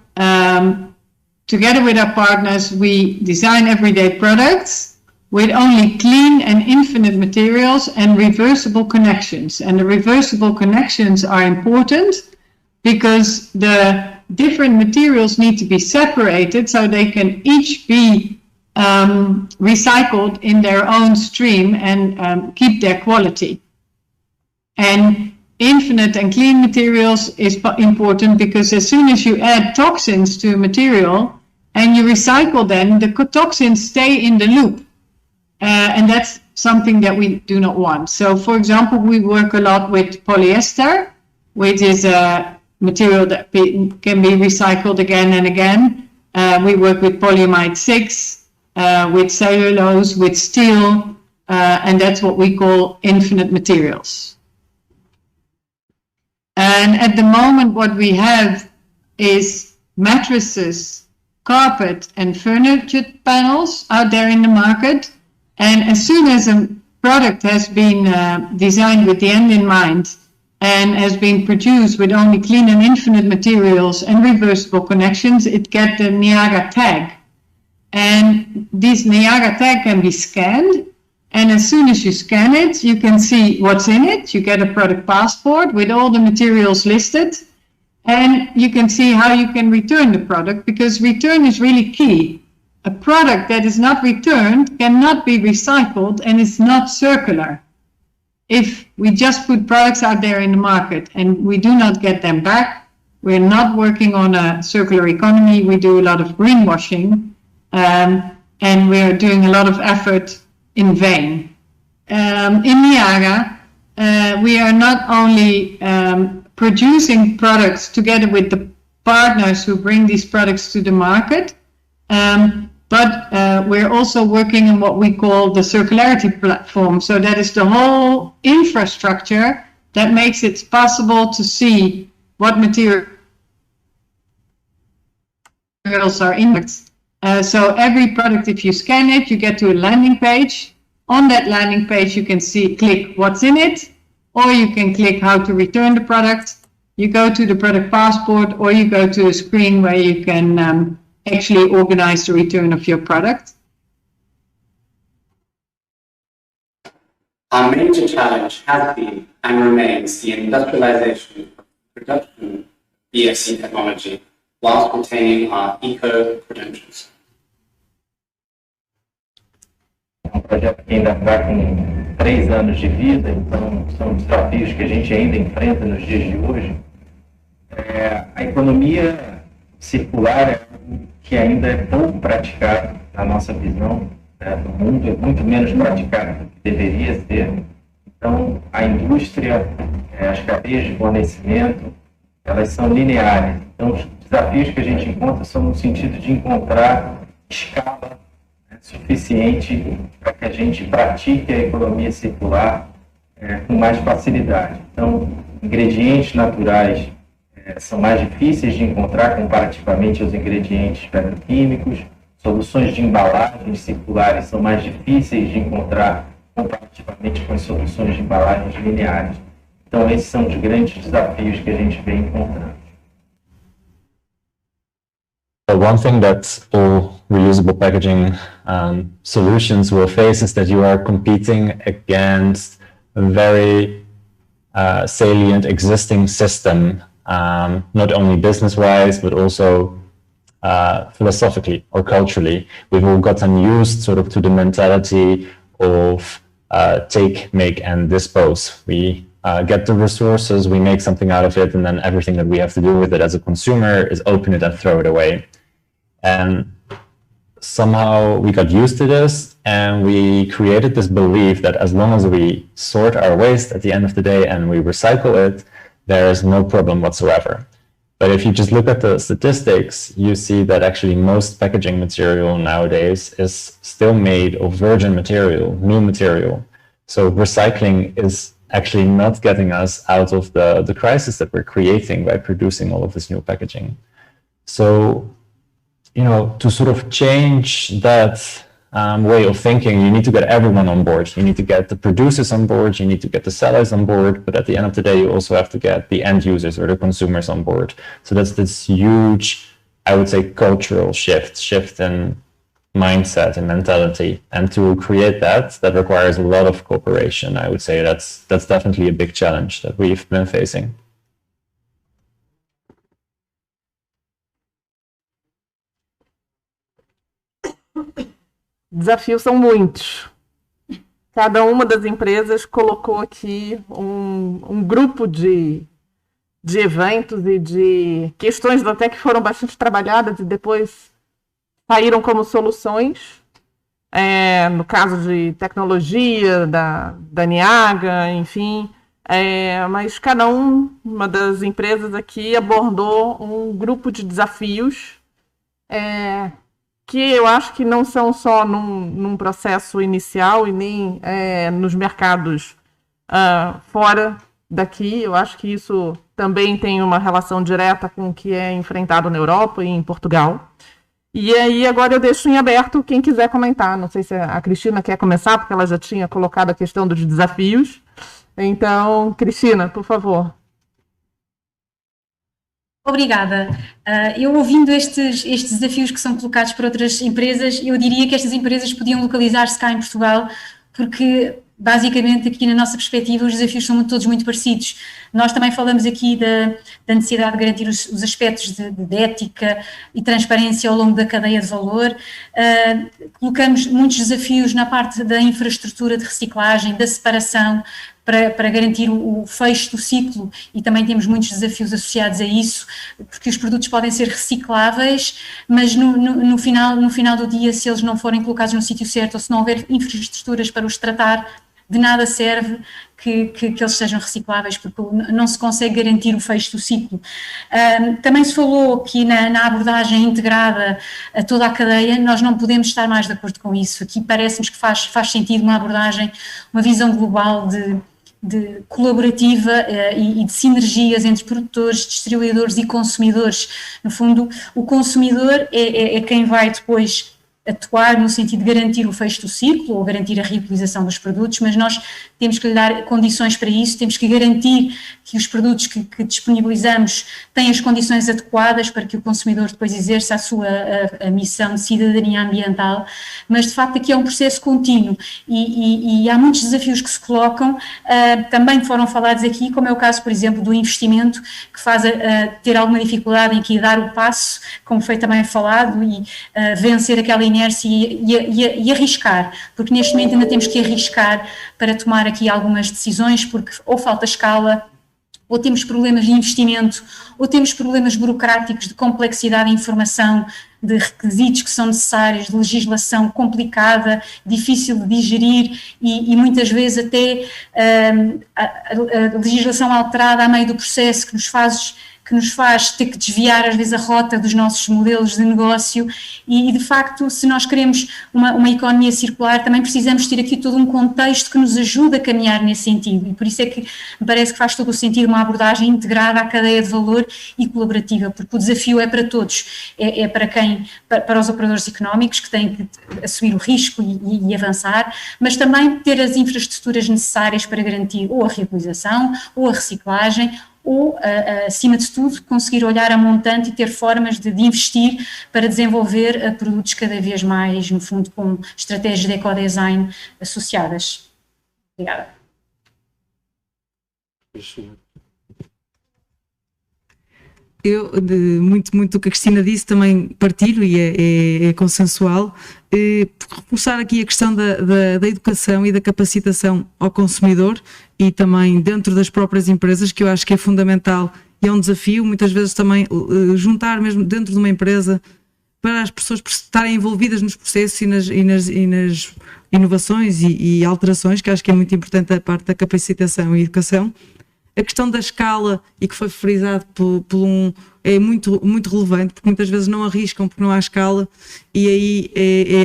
together with our partners, we design everyday products with only clean and infinite materials and reversible connections. And the reversible connections are important because the different materials need to be separated so they can each be recycled in their own stream and keep their quality. And infinite and clean materials is important because as soon as you add toxins to a material and you recycle them, the toxins stay in the loop. And that's something that we do not want. So, for example, we work a lot with polyester, which is a material that can be recycled again and again. We work with polyamide 6, with cellulose, with steel, and that's what we call infinite materials. And at the moment, what we have is mattresses, carpet, and furniture panels out there in the market. And as soon as a product has been designed with the end in mind and has been produced with only clean and infinite materials and reversible connections, it gets the Niagara tag. And this Niagara tag can be scanned. And as soon as you scan it, you can see what's in it. You get a product passport with all the materials listed. And you can see how you can return the product, because return is really key. A product that is not returned cannot be recycled and is not circular. If we just put products out there in the market and we do not get them back, we're not working on a circular economy. We do a lot of greenwashing, and we're doing a lot of effort in vain. In Niagara, we are not only producing products together with the partners who bring these products to the market, but we're also working on what we call the circularity platform. So that is the whole infrastructure that makes it possible to see what materials are in it. So every product, if you scan it, you get to a landing page. On that landing page, you can click what's in it, or you can click how to return the product. You go to the product passport, or you go to a screen where you can actually organize the return of your product. Our major challenge has been and remains the industrialization of production of BFC technology whilst retaining our eco-credentials. É um projeto que ainda está com 3 anos de vida, então são desafios que a gente ainda enfrenta nos dias de hoje. A economia circular é algo que ainda é pouco praticado na nossa visão, no mundo, é muito menos praticado do que deveria ser. Então, a indústria, as cadeias de fornecimento, elas são lineares. Então, os desafios que a gente encontra são no sentido de encontrar escala suficiente para que a gente pratique a economia circular com mais facilidade. Então, ingredientes naturais são mais difíceis de encontrar comparativamente aos ingredientes petroquímicos. Soluções de embalagens circulares são mais difíceis de encontrar comparativamente com as soluções de embalagens lineares. Então, esses são os grandes desafios que a gente vem encontrando. One thing that all reusable packaging solutions will face is that you are competing against a very salient existing system, not only business-wise, but also philosophically or culturally. We've all gotten used sort of to the mentality of take, make, and dispose. We get the resources, we make something out of it, and then everything that we have to do with it as a consumer is open it and throw it away. And somehow we got used to this, and we created this belief that as long as we sort our waste at the end of the day and we recycle it, there is no problem whatsoever. But if you just look at the statistics, you see that actually most packaging material nowadays is still made of virgin material, new material. So recycling is actually not getting us out of the crisis that we're creating by producing all of this new packaging. So, you know, to sort of change that way of thinking, you need to get everyone on board. You need to get the producers on board, you need to get the sellers on board, but at the end of the day, you also have to get the end users or the consumers on board. So that's this huge I would say, cultural shift in mindset and mentality. And to create that requires a lot of cooperation. I would say that's definitely a big challenge that we've been facing. Desafios são muitos. Cada uma das empresas colocou aqui um grupo de eventos e de questões até que foram bastante trabalhadas e depois saíram como soluções. No caso de tecnologia, da Niaga, enfim. Mas cada uma das empresas aqui abordou um grupo de desafios que eu acho que não são só num processo inicial e nem nos mercados fora daqui. Eu acho que isso também tem uma relação direta com o que é enfrentado na Europa e em Portugal. E aí agora eu deixo em aberto quem quiser comentar. Não sei se a Cristina quer começar, porque ela já tinha colocado a questão dos desafios. Então, Cristina, por favor. Obrigada. Eu ouvindo estes desafios que são colocados por outras empresas, eu diria que estas empresas podiam localizar-se cá em Portugal, porque basicamente aqui na nossa perspectiva os desafios são todos muito parecidos. Nós também falamos aqui da necessidade de garantir os aspectos de ética e transparência ao longo da cadeia de valor. Colocamos muitos desafios na parte da infraestrutura de reciclagem, da separação, para garantir o fecho do ciclo, e também temos muitos desafios associados a isso, porque os produtos podem ser recicláveis, mas no final do dia, se eles não forem colocados no sítio certo ou se não houver infraestruturas para os tratar, de nada serve que eles sejam recicláveis, porque não se consegue garantir o fecho do ciclo. Também se falou que na abordagem integrada a toda a cadeia, nós não podemos estar mais de acordo com isso. Aqui parece-nos que faz sentido uma abordagem, uma visão global de colaborativa e de sinergias entre produtores, distribuidores e consumidores. No fundo, o consumidor é quem vai depois atuar no sentido de garantir o fecho do ciclo ou garantir a reutilização dos produtos, mas nós temos que lhe dar condições para isso, temos que garantir que os produtos que disponibilizamos têm as condições adequadas para que o consumidor depois exerça a sua a missão de cidadania ambiental, mas de facto aqui é um processo contínuo e há muitos desafios que se colocam, também foram falados aqui, como é o caso, por exemplo, do investimento, que faz ter alguma dificuldade em que dar o passo, como foi também falado, e vencer aquela inércia e arriscar, porque neste momento ainda temos que arriscar para tomar aqui algumas decisões, porque ou falta escala, ou temos problemas de investimento, ou temos problemas burocráticos de complexidade de informação, de requisitos que são necessários, de legislação complicada, difícil de digerir e muitas vezes até a legislação alterada a meio do processo que nos faz ter que desviar às vezes a rota dos nossos modelos de negócio e de facto, se nós queremos uma economia circular, também precisamos ter aqui todo um contexto que nos ajude a caminhar nesse sentido, e por isso é que me parece que faz todo o sentido uma abordagem integrada à cadeia de valor e colaborativa, porque o desafio é para todos, é para os operadores económicos que têm que assumir o risco e avançar, mas também ter as infraestruturas necessárias para garantir ou a reutilização ou a reciclagem, ou, acima de tudo, conseguir olhar a montante e ter formas de investir para desenvolver produtos cada vez mais, no fundo, com estratégias de ecodesign associadas. Obrigada. Eu, muito o que a Cristina disse, também partilho e é consensual. Reforçar aqui a questão da educação e da capacitação ao consumidor e também dentro das próprias empresas, que eu acho que é fundamental e é um desafio, muitas vezes também juntar mesmo dentro de uma empresa para as pessoas estarem envolvidas nos processos e nas inovações e alterações, que acho que é muito importante a parte da capacitação e educação. A questão da escala, e que foi frisado é muito relevante, porque muitas vezes não arriscam porque não há escala, e aí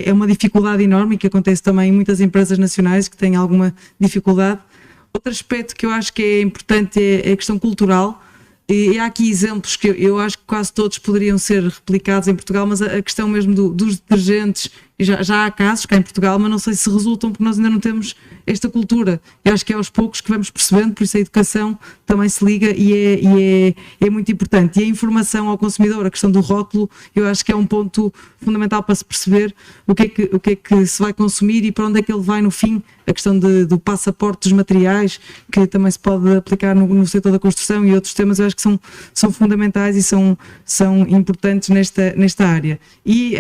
é uma dificuldade enorme, que acontece também em muitas empresas nacionais que têm alguma dificuldade. Outro aspecto que eu acho que é importante é a questão cultural, e há aqui exemplos que eu acho que quase todos poderiam ser replicados em Portugal, mas a questão mesmo dos detergentes já há casos cá em Portugal, mas não sei se resultam porque nós ainda não temos esta cultura. Eu acho que é aos poucos que vamos percebendo, por isso a educação também se liga e é muito importante. E a informação ao consumidor, a questão do rótulo, eu acho que é um ponto fundamental para se perceber o que é que se vai consumir e para onde é que ele vai no fim. A questão do passaporte dos materiais, que também se pode aplicar no setor da construção e outros temas, eu acho que são fundamentais e são importantes nesta área. E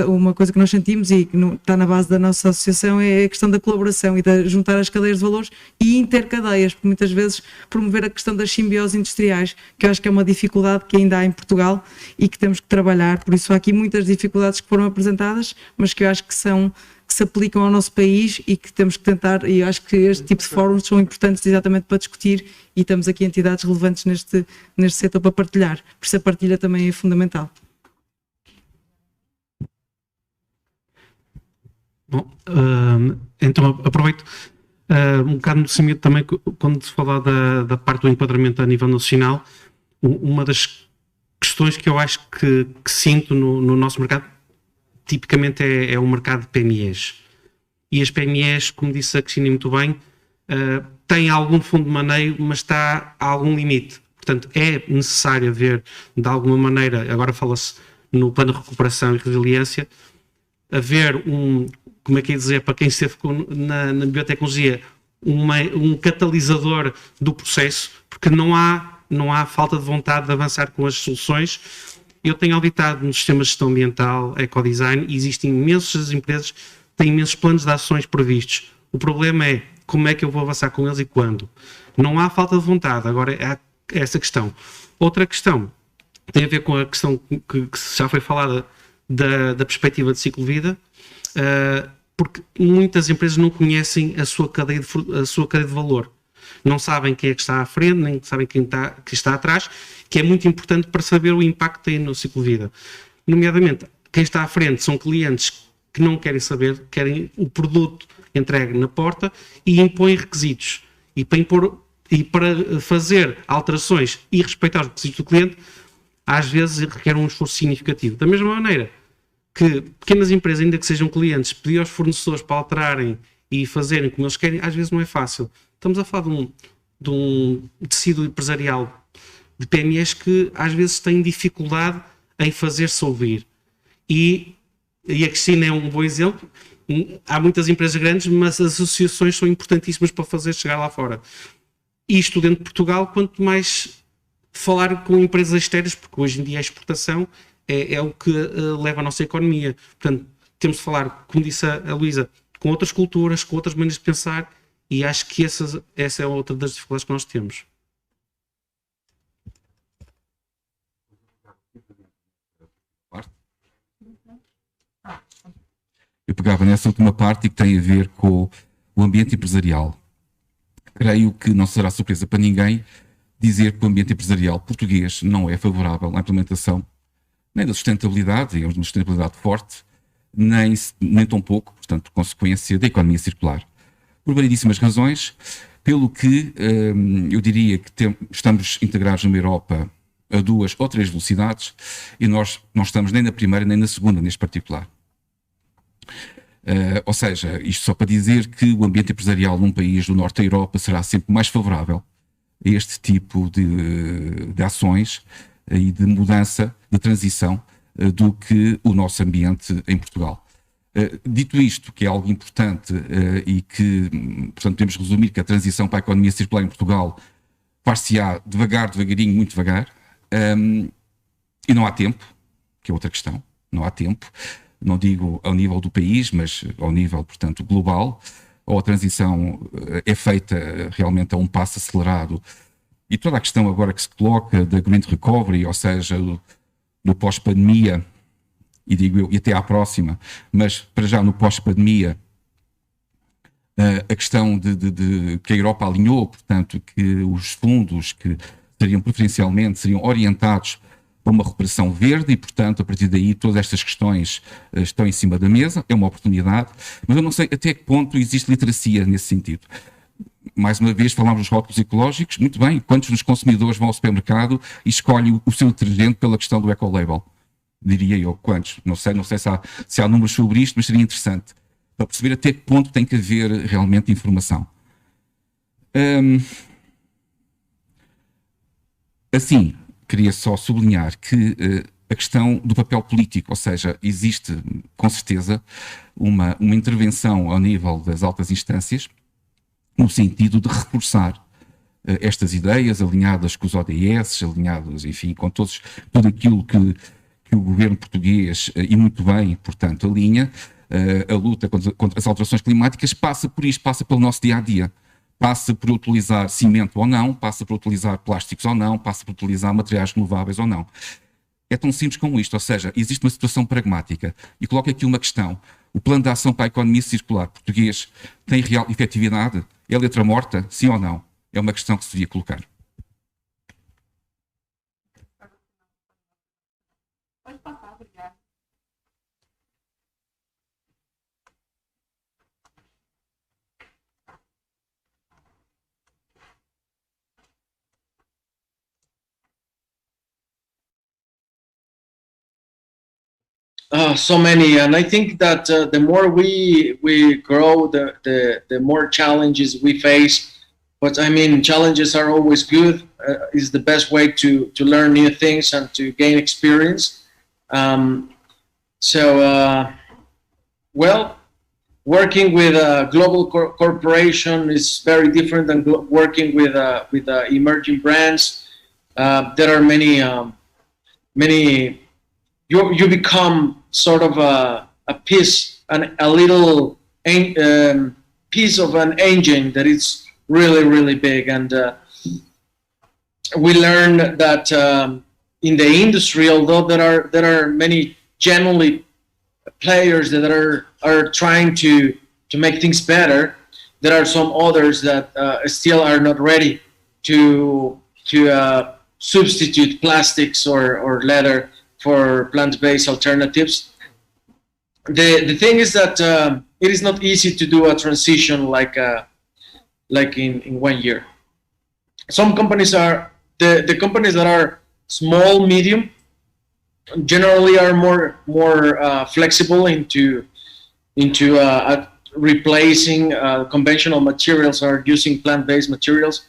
uma coisa que nós sentimos e que está na base da nossa associação é a questão da colaboração e de juntar as cadeias de valores e intercadeias, porque muitas vezes promover a questão das simbioses industriais, que eu acho que é uma dificuldade que ainda há em Portugal e que temos que trabalhar. Por isso há aqui muitas dificuldades que foram apresentadas, mas que eu acho que se aplicam ao nosso país e que temos que tentar, e eu acho que este tipo de fóruns são importantes exatamente para discutir e temos aqui entidades relevantes neste setor para partilhar, por isso a partilha também é fundamental. Bom, então aproveito um bocado no seguimento também, quando se fala da parte do enquadramento a nível nacional, uma das questões que eu acho que sinto no nosso mercado, tipicamente é o mercado de PMEs. E as PMEs, como disse a Cristina muito bem, têm algum fundo de maneio, mas está a algum limite. Portanto, é necessário haver, de alguma maneira, agora fala-se no plano de recuperação e resiliência, haver como é que é dizer, para quem esteve na biotecnologia, um catalisador do processo, porque não há falta de vontade de avançar com as soluções. Eu tenho auditado no sistema de gestão ambiental, ecodesign, e existem imensas empresas que têm imensos planos de ações previstos. O problema é como é que eu vou avançar com eles e quando. Não há falta de vontade, agora é essa questão. Outra questão tem a ver com a questão que já foi falada da perspectiva de ciclo de vida, porque muitas empresas não conhecem a sua cadeia de valor. Não sabem quem é que está à frente, nem sabem quem está atrás, que é muito importante para saber o impacto que tem no ciclo de vida. Nomeadamente, quem está à frente são clientes que não querem saber, querem o produto entregue na porta e impõem requisitos. E para fazer alterações e respeitar os requisitos do cliente, às vezes requer um esforço significativo. Da mesma maneira que pequenas empresas, ainda que sejam clientes, pedir aos fornecedores para alterarem e fazerem como eles querem, às vezes não é fácil. Estamos a falar de um tecido empresarial de PMEs que às vezes têm dificuldade em fazer-se ouvir. E a Cristina é um bom exemplo. Há muitas empresas grandes, mas as associações são importantíssimas para fazer chegar lá fora. Isto dentro de Portugal, quanto mais falar com empresas externas, porque hoje em dia a exportação é o que leva a nossa economia. Portanto, temos de falar, como disse a Luísa, com outras culturas, com outras maneiras de pensar, e acho que essa é outra das dificuldades que nós temos. Eu pegava nessa última parte que tem a ver com o ambiente empresarial. Creio que não será surpresa para ninguém dizer que o ambiente empresarial português não é favorável à implementação nem da sustentabilidade, digamos, uma sustentabilidade forte, nem tão pouco, portanto, por consequência da economia circular. Por variedíssimas razões, pelo que eu diria que estamos integrados numa Europa a 2 ou 3 velocidades e nós não estamos nem na primeira nem na segunda neste particular. Ou seja, isto só para dizer que o ambiente empresarial num país do norte da Europa será sempre mais favorável a este tipo de ações e de mudança, de transição, do que o nosso ambiente em Portugal. Dito isto, que é algo importante e que, portanto, podemos resumir que a transição para a economia circular em Portugal far-se-á devagarinho, muito devagar, e não há tempo, que é outra questão, não há tempo, não digo ao nível do país, mas ao nível, portanto, global, ou a transição é feita realmente a um passo acelerado, e toda a questão agora que se coloca da Green Recovery, ou seja, do pós-pandemia, e digo eu, e até à próxima, mas para já no pós-pandemia, a questão de que a Europa alinhou, portanto, que os fundos que seriam orientados para uma recuperação verde e, portanto, a partir daí todas estas questões estão em cima da mesa, é uma oportunidade, mas eu não sei até que ponto existe literacia nesse sentido. Mais uma vez falámos dos rótulos ecológicos, muito bem, quantos dos consumidores vão ao supermercado e escolhem o seu detergente pela questão do ecolabel? diria eu. Quantos? Não sei se há números sobre isto, mas seria interessante para perceber até que ponto tem que haver realmente informação. Assim, queria só sublinhar que a questão do papel político, ou seja, existe com certeza uma intervenção ao nível das altas instâncias no sentido de reforçar estas ideias alinhadas com os ODS, alinhadas, enfim, com tudo aquilo que o governo português, e muito bem, portanto, alinha. A luta contra as alterações climáticas passa por isto, passa pelo nosso dia-a-dia. Passa por utilizar cimento ou não, passa por utilizar plásticos ou não, passa por utilizar materiais renováveis ou não. É tão simples como isto, ou seja, existe uma situação pragmática. E coloco aqui uma questão. O plano de ação para a economia circular português tem real efetividade? É letra morta? Sim ou não? É uma questão que se devia colocar. Pode passar, obrigada. So many, and I think that the more we grow, the more challenges we face. But I mean, challenges are always good. Is the best way to learn new things and to gain experience. Well, working with a global corporation is very different than working with emerging brands. There are many. You become sort of a piece, a little piece of an engine that is really big, and we learn that in the industry, although there are many genuinely players that are trying to make things better, there are some others that still are not ready to substitute plastics or leather for plant-based alternatives. The thing is that it is not easy to do a transition like in 1 year. Some companies are the companies that are small, medium, generally are more flexible into replacing conventional materials or using plant-based materials.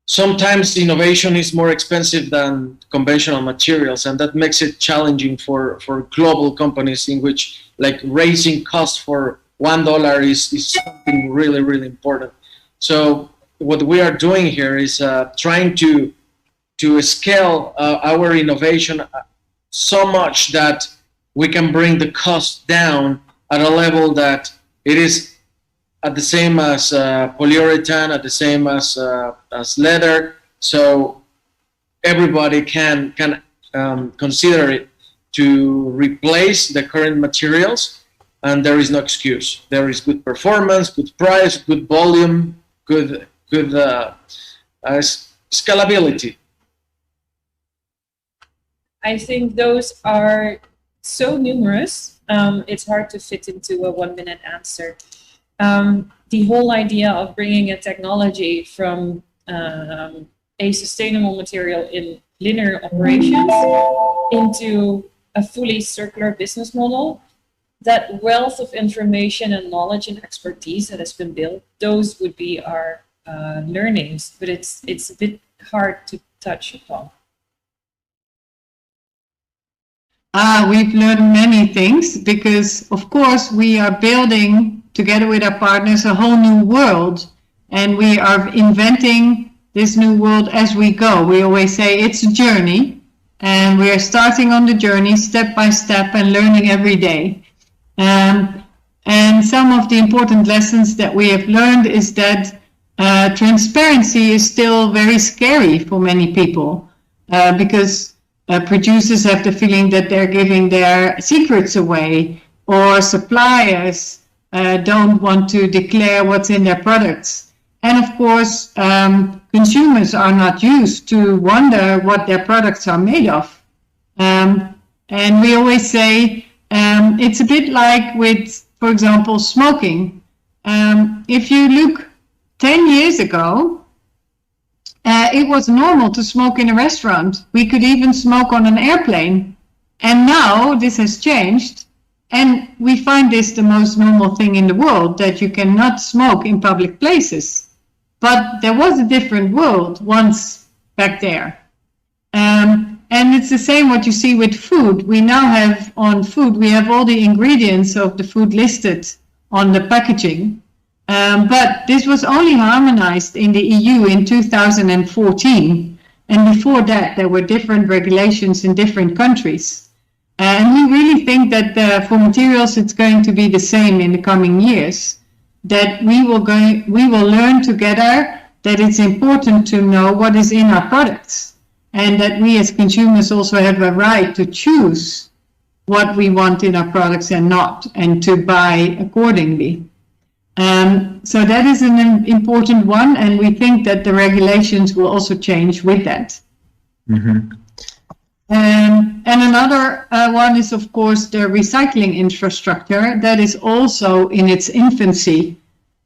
Sometimes innovation is more expensive than conventional materials, and that makes it challenging for global companies, in which like raising costs for $1 is something really important. So what we are doing here is trying to scale our innovation so much that we can bring the cost down at a level that it is at the same as polyurethane, at the same as leather, so everybody can consider it to replace the current materials, and there is no excuse. There is good performance, good price, good volume, good scalability. I think those are so numerous, it's hard to fit into a 1-minute answer. The whole idea of bringing a technology from a sustainable material in linear operations into a fully circular business model, that wealth of information and knowledge and expertise that has been built, those would be our learnings, but it's a bit hard to touch upon. We've learned many things because, of course, we are building together with our partners a whole new world, and we are inventing this new world as we go. We always say it's a journey, and we are starting on the journey step by step and learning every day. And some of the important lessons that we have learned is that transparency is still very scary for many people because producers have the feeling that they're giving their secrets away, or suppliers don't want to declare what's in their products. And of course, consumers are not used to wonder what their products are made of. And we always say it's a bit like with, for example, smoking. If you look 10 years ago, it was normal to smoke in a restaurant. We could even smoke on an airplane. And now this has changed, and we find this the most normal thing in the world, that you cannot smoke in public places. But there was a different world once back there. And it's the same what you see with food. We now have on food, we have all the ingredients of the food listed on the packaging. But this was only harmonized in the EU in 2014. And before that, there were different regulations in different countries. And we really think that for materials, it's going to be the same in the coming years. That we will learn together that it's important to know what is in our products. And that we as consumers also have a right to choose what we want in our products and not, and to buy accordingly. So that is an important one, and we think that the regulations will also change with that. Mm-hmm. And another one is, of course, the recycling infrastructure that is also in its infancy.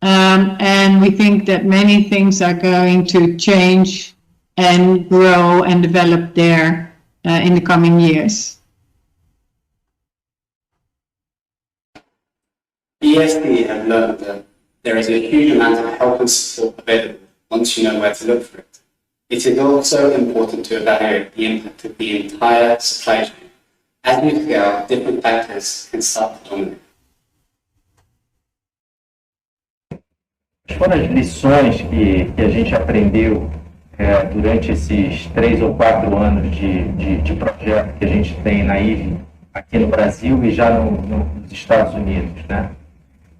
And we think that many things are going to change and grow and develop there in the coming years. ESD have learned that there is a huge amount of help and support available once you know where to look for it. It is also important to evaluate the impact of the entire supply chain. As you scale, different factors can start to dominate. Foram as lições que a gente aprendeu durante esses 3 ou 4 anos de projeto que a gente tem na IVE aqui no Brasil e já nos Estados Unidos, né?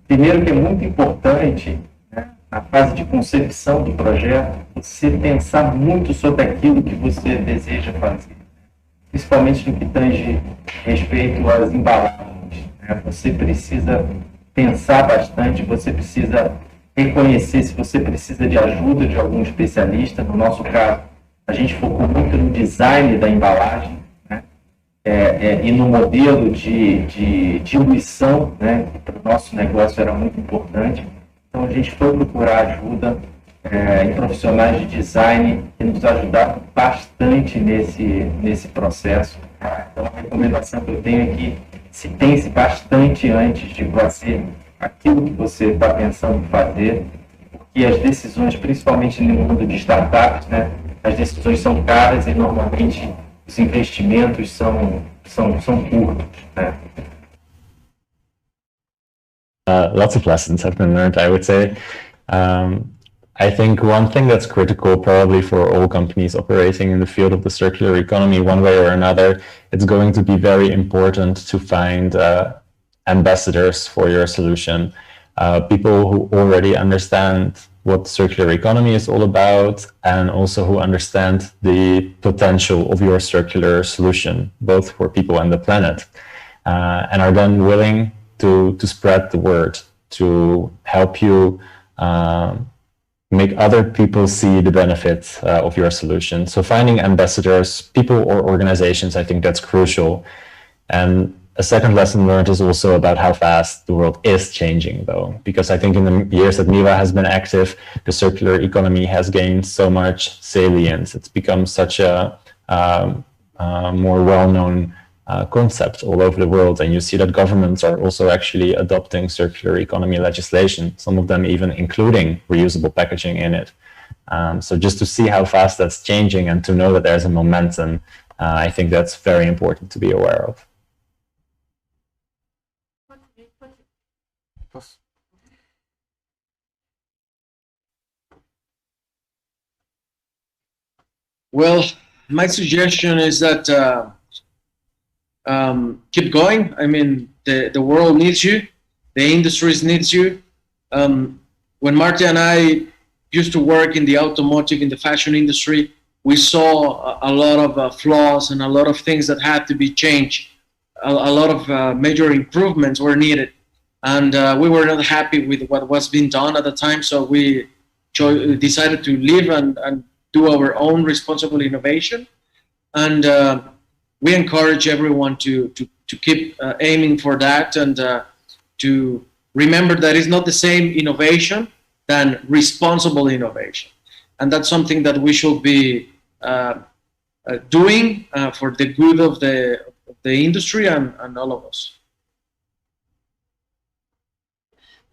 Primeiro, que é muito importante, né, na fase de concepção do projeto, você pensar muito sobre aquilo que você deseja fazer, principalmente no que tange respeito às embalagens, né? Você precisa pensar bastante, você precisa reconhecer se você precisa de ajuda de algum especialista. No nosso caso, a gente focou muito no design da embalagem, né? E no modelo de diluição, né? Que para o nosso negócio era muito importante. Então a gente foi procurar ajuda em profissionais de design que nos ajudaram bastante nesse processo. Então a recomendação que eu tenho é que se pense bastante antes de fazer aquilo que você está pensando em fazer, porque as decisões, principalmente no mundo de startups, né, as decisões são caras e normalmente os investimentos são curtos, né? Lots of lessons have been learned, I would say. I think one thing that's critical probably for all companies operating in the field of the circular economy, one way or another, it's going to be very important to find ambassadors for your solution, people who already understand what circular economy is all about, and also who understand the potential of your circular solution, both for people and the planet, and are then willing to spread the word, to help you make other people see the benefits of your solution. So finding ambassadors, people or organizations, I think that's crucial. And a second lesson learned is also about how fast the world is changing, though, because I think in the years that MIVA has been active, the circular economy has gained so much salience. It's become such a more well-known concept all over the world. And you see that governments are also actually adopting circular economy legislation, some of them even including reusable packaging in it. So just to see how fast that's changing and to know that there's a momentum, I think that's very important to be aware of. Well, my suggestion is that keep going. I mean, the world needs you, the industries needs you. When Marta and I used to work in the automotive, in the fashion industry, we saw a lot of flaws and a lot of things that had to be changed. A lot of major improvements were needed. And we were not happy with what was being done at the time, so we decided to live and do our own responsible innovation. And we encourage everyone to keep aiming for that, and to remember that it's not the same innovation than responsible innovation. And that's something that we should be doing for the good of the the industry and all of us.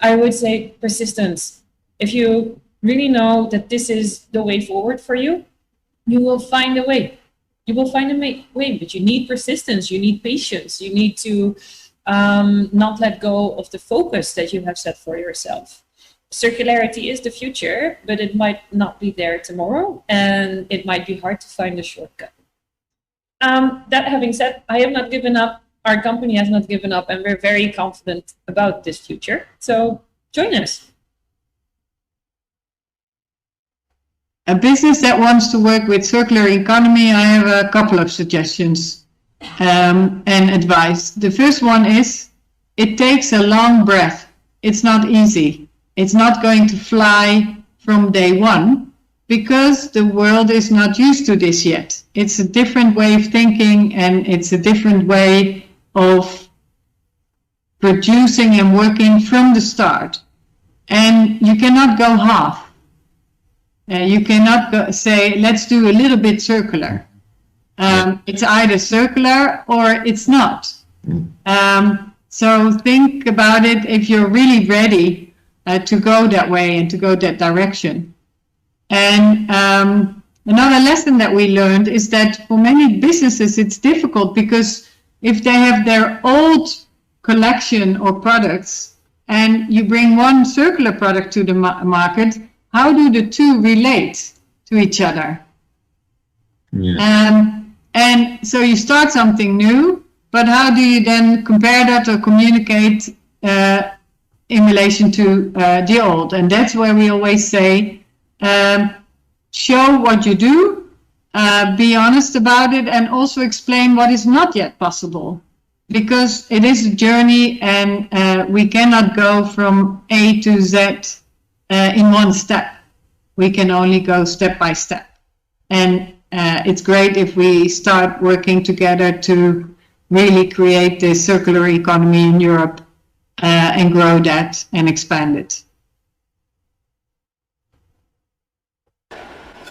I would say persistence. If you really know that this is the way forward for you, you will find a way. You will find a way, but you need persistence, you need patience, you need to not let go of the focus that you have set for yourself. Circularity is the future, but it might not be there tomorrow, and it might be hard to find a shortcut. That having said, I have not given up. Our company has not given up, and we're very confident about this future. So join us. A business that wants to work with circular economy, I have a couple of suggestions and advice. The first one is, it takes a long breath. It's not easy. It's not going to fly from day one, because the world is not used to this yet. It's a different way of thinking, and it's a different way of producing and working from the start. And you cannot go half. You cannot say, let's do a little bit circular. It's either circular or it's not. So think about it if you're really ready to go that way and to go that direction. And another lesson that we learned is that for many businesses it's difficult, because if they have their old collection or products and you bring one circular product to the market, how do the two relate to each other? Yeah. And so you start something new, but how do you then compare that or communicate in relation to the old? And that's where we always say, show what you do, be honest about it, and also explain what is not yet possible. Because it is a journey, and we cannot go from A to Z in one step. We can only go step by step. And it's great if we start working together to really create this circular economy in Europe and grow that and expand it.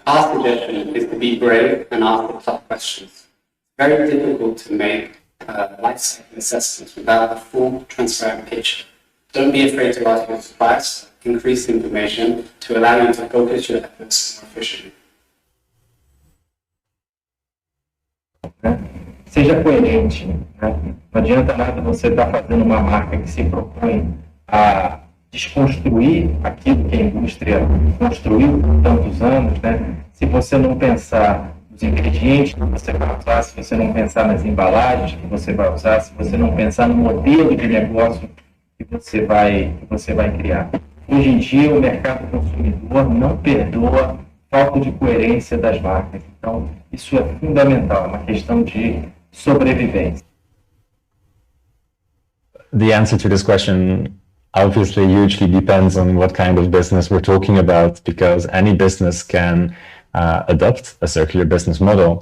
Our suggestion is to be brave and ask the tough questions. Very difficult to make life cycle assessments without a full, transparent picture. Don't be afraid to ask your suppliers, increase information to allow you to focus your efforts more efficiently. Seja coerente, né? Não adianta nada você estar fazendo uma marca que se propõe a desconstruir aquilo que a indústria construiu por tantos anos, né? Se você não pensar nos ingredientes que você vai usar, se você não pensar nas embalagens que você vai usar, se você não pensar no modelo de negócio que você vai criar. Hoje em dia, o mercado consumidor não perdoa falta de coerência das marcas. Então, isso é fundamental, é uma questão de sobrevivência. The answer to this question obviously hugely depends on what kind of business we're talking about, because any business can adopt a circular business model.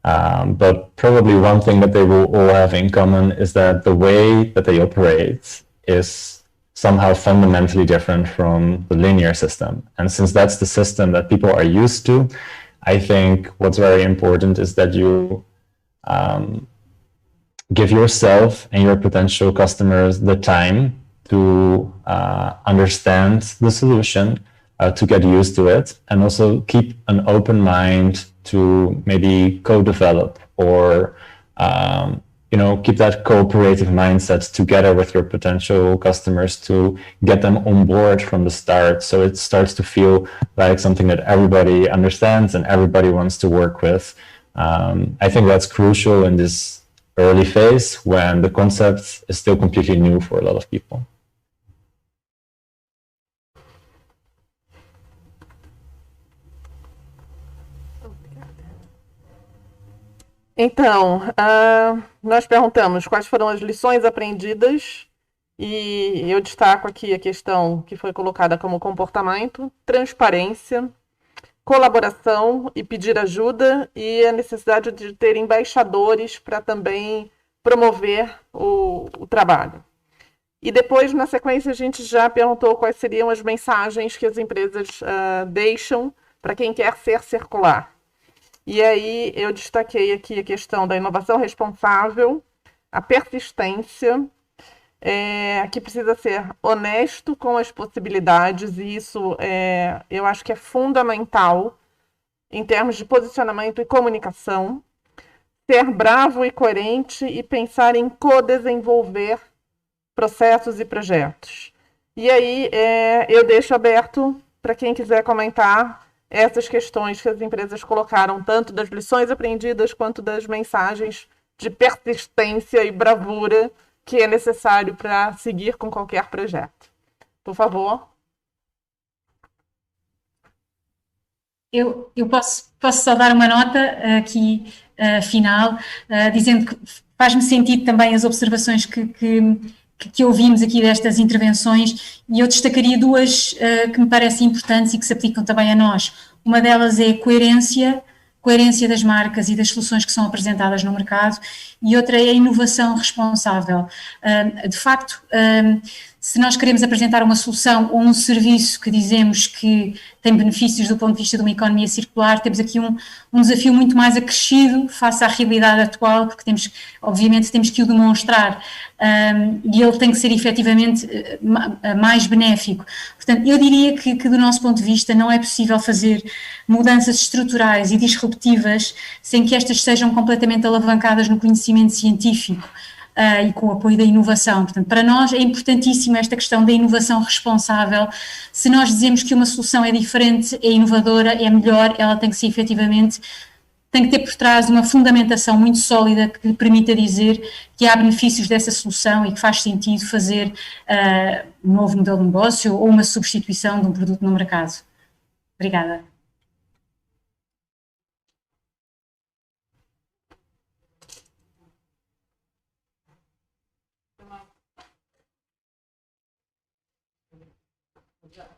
But probably one thing that they will all have in common is that the way that they operate is somehow fundamentally different from the linear system. And since that's the system that people are used to, I think what's very important is that you give yourself and your potential customers the time to understand the solution, to get used to it, and also keep an open mind to maybe co-develop or keep that cooperative mindset together with your potential customers to get them on board from the start, so it starts to feel like something that everybody understands and everybody wants to work with. I think that's crucial in this early phase when the concept is still completely new for a lot of people. Então, nós perguntamos quais foram as lições aprendidas, e eu destaco aqui a questão que foi colocada como comportamento, transparência, colaboração e pedir ajuda, e a necessidade de ter embaixadores para também promover o trabalho. E depois, na sequência, a gente já perguntou quais seriam as mensagens que as empresas deixam para quem quer ser circular. E aí eu destaquei aqui a questão da inovação responsável, a persistência, que precisa ser honesto com as possibilidades, e isso eu acho que é fundamental em termos de posicionamento e comunicação, ser bravo e coerente e pensar em co-desenvolver processos e projetos. E aí eu deixo aberto para quem quiser comentar essas questões que as empresas colocaram, tanto das lições aprendidas quanto das mensagens de persistência e bravura que é necessário para seguir com qualquer projeto. Por favor. Eu posso só dar uma nota aqui final, dizendo que faz-me sentido também as observações que ouvimos aqui destas intervenções, e eu destacaria duas que me parecem importantes e que se aplicam também a nós. Uma delas é coerência das marcas e das soluções que são apresentadas no mercado, e outra é a inovação responsável. De facto, se nós queremos apresentar uma solução ou um serviço que dizemos que tem benefícios do ponto de vista de uma economia circular, temos aqui um desafio muito mais acrescido face à realidade atual, porque obviamente temos que o demonstrar, e ele tem que ser efetivamente mais benéfico. Portanto, eu diria que do nosso ponto de vista não é possível fazer mudanças estruturais e disruptivas sem que estas sejam completamente alavancadas no conhecimento científico e com o apoio da inovação. Portanto, para nós é importantíssima esta questão da inovação responsável. Se nós dizemos que uma solução é diferente, é inovadora, é melhor, ela tem que ser efetivamente, tem que ter por trás uma fundamentação muito sólida que permita dizer que há benefícios dessa solução e que faz sentido fazer um novo modelo de negócio ou uma substituição de um produto no mercado. Obrigada.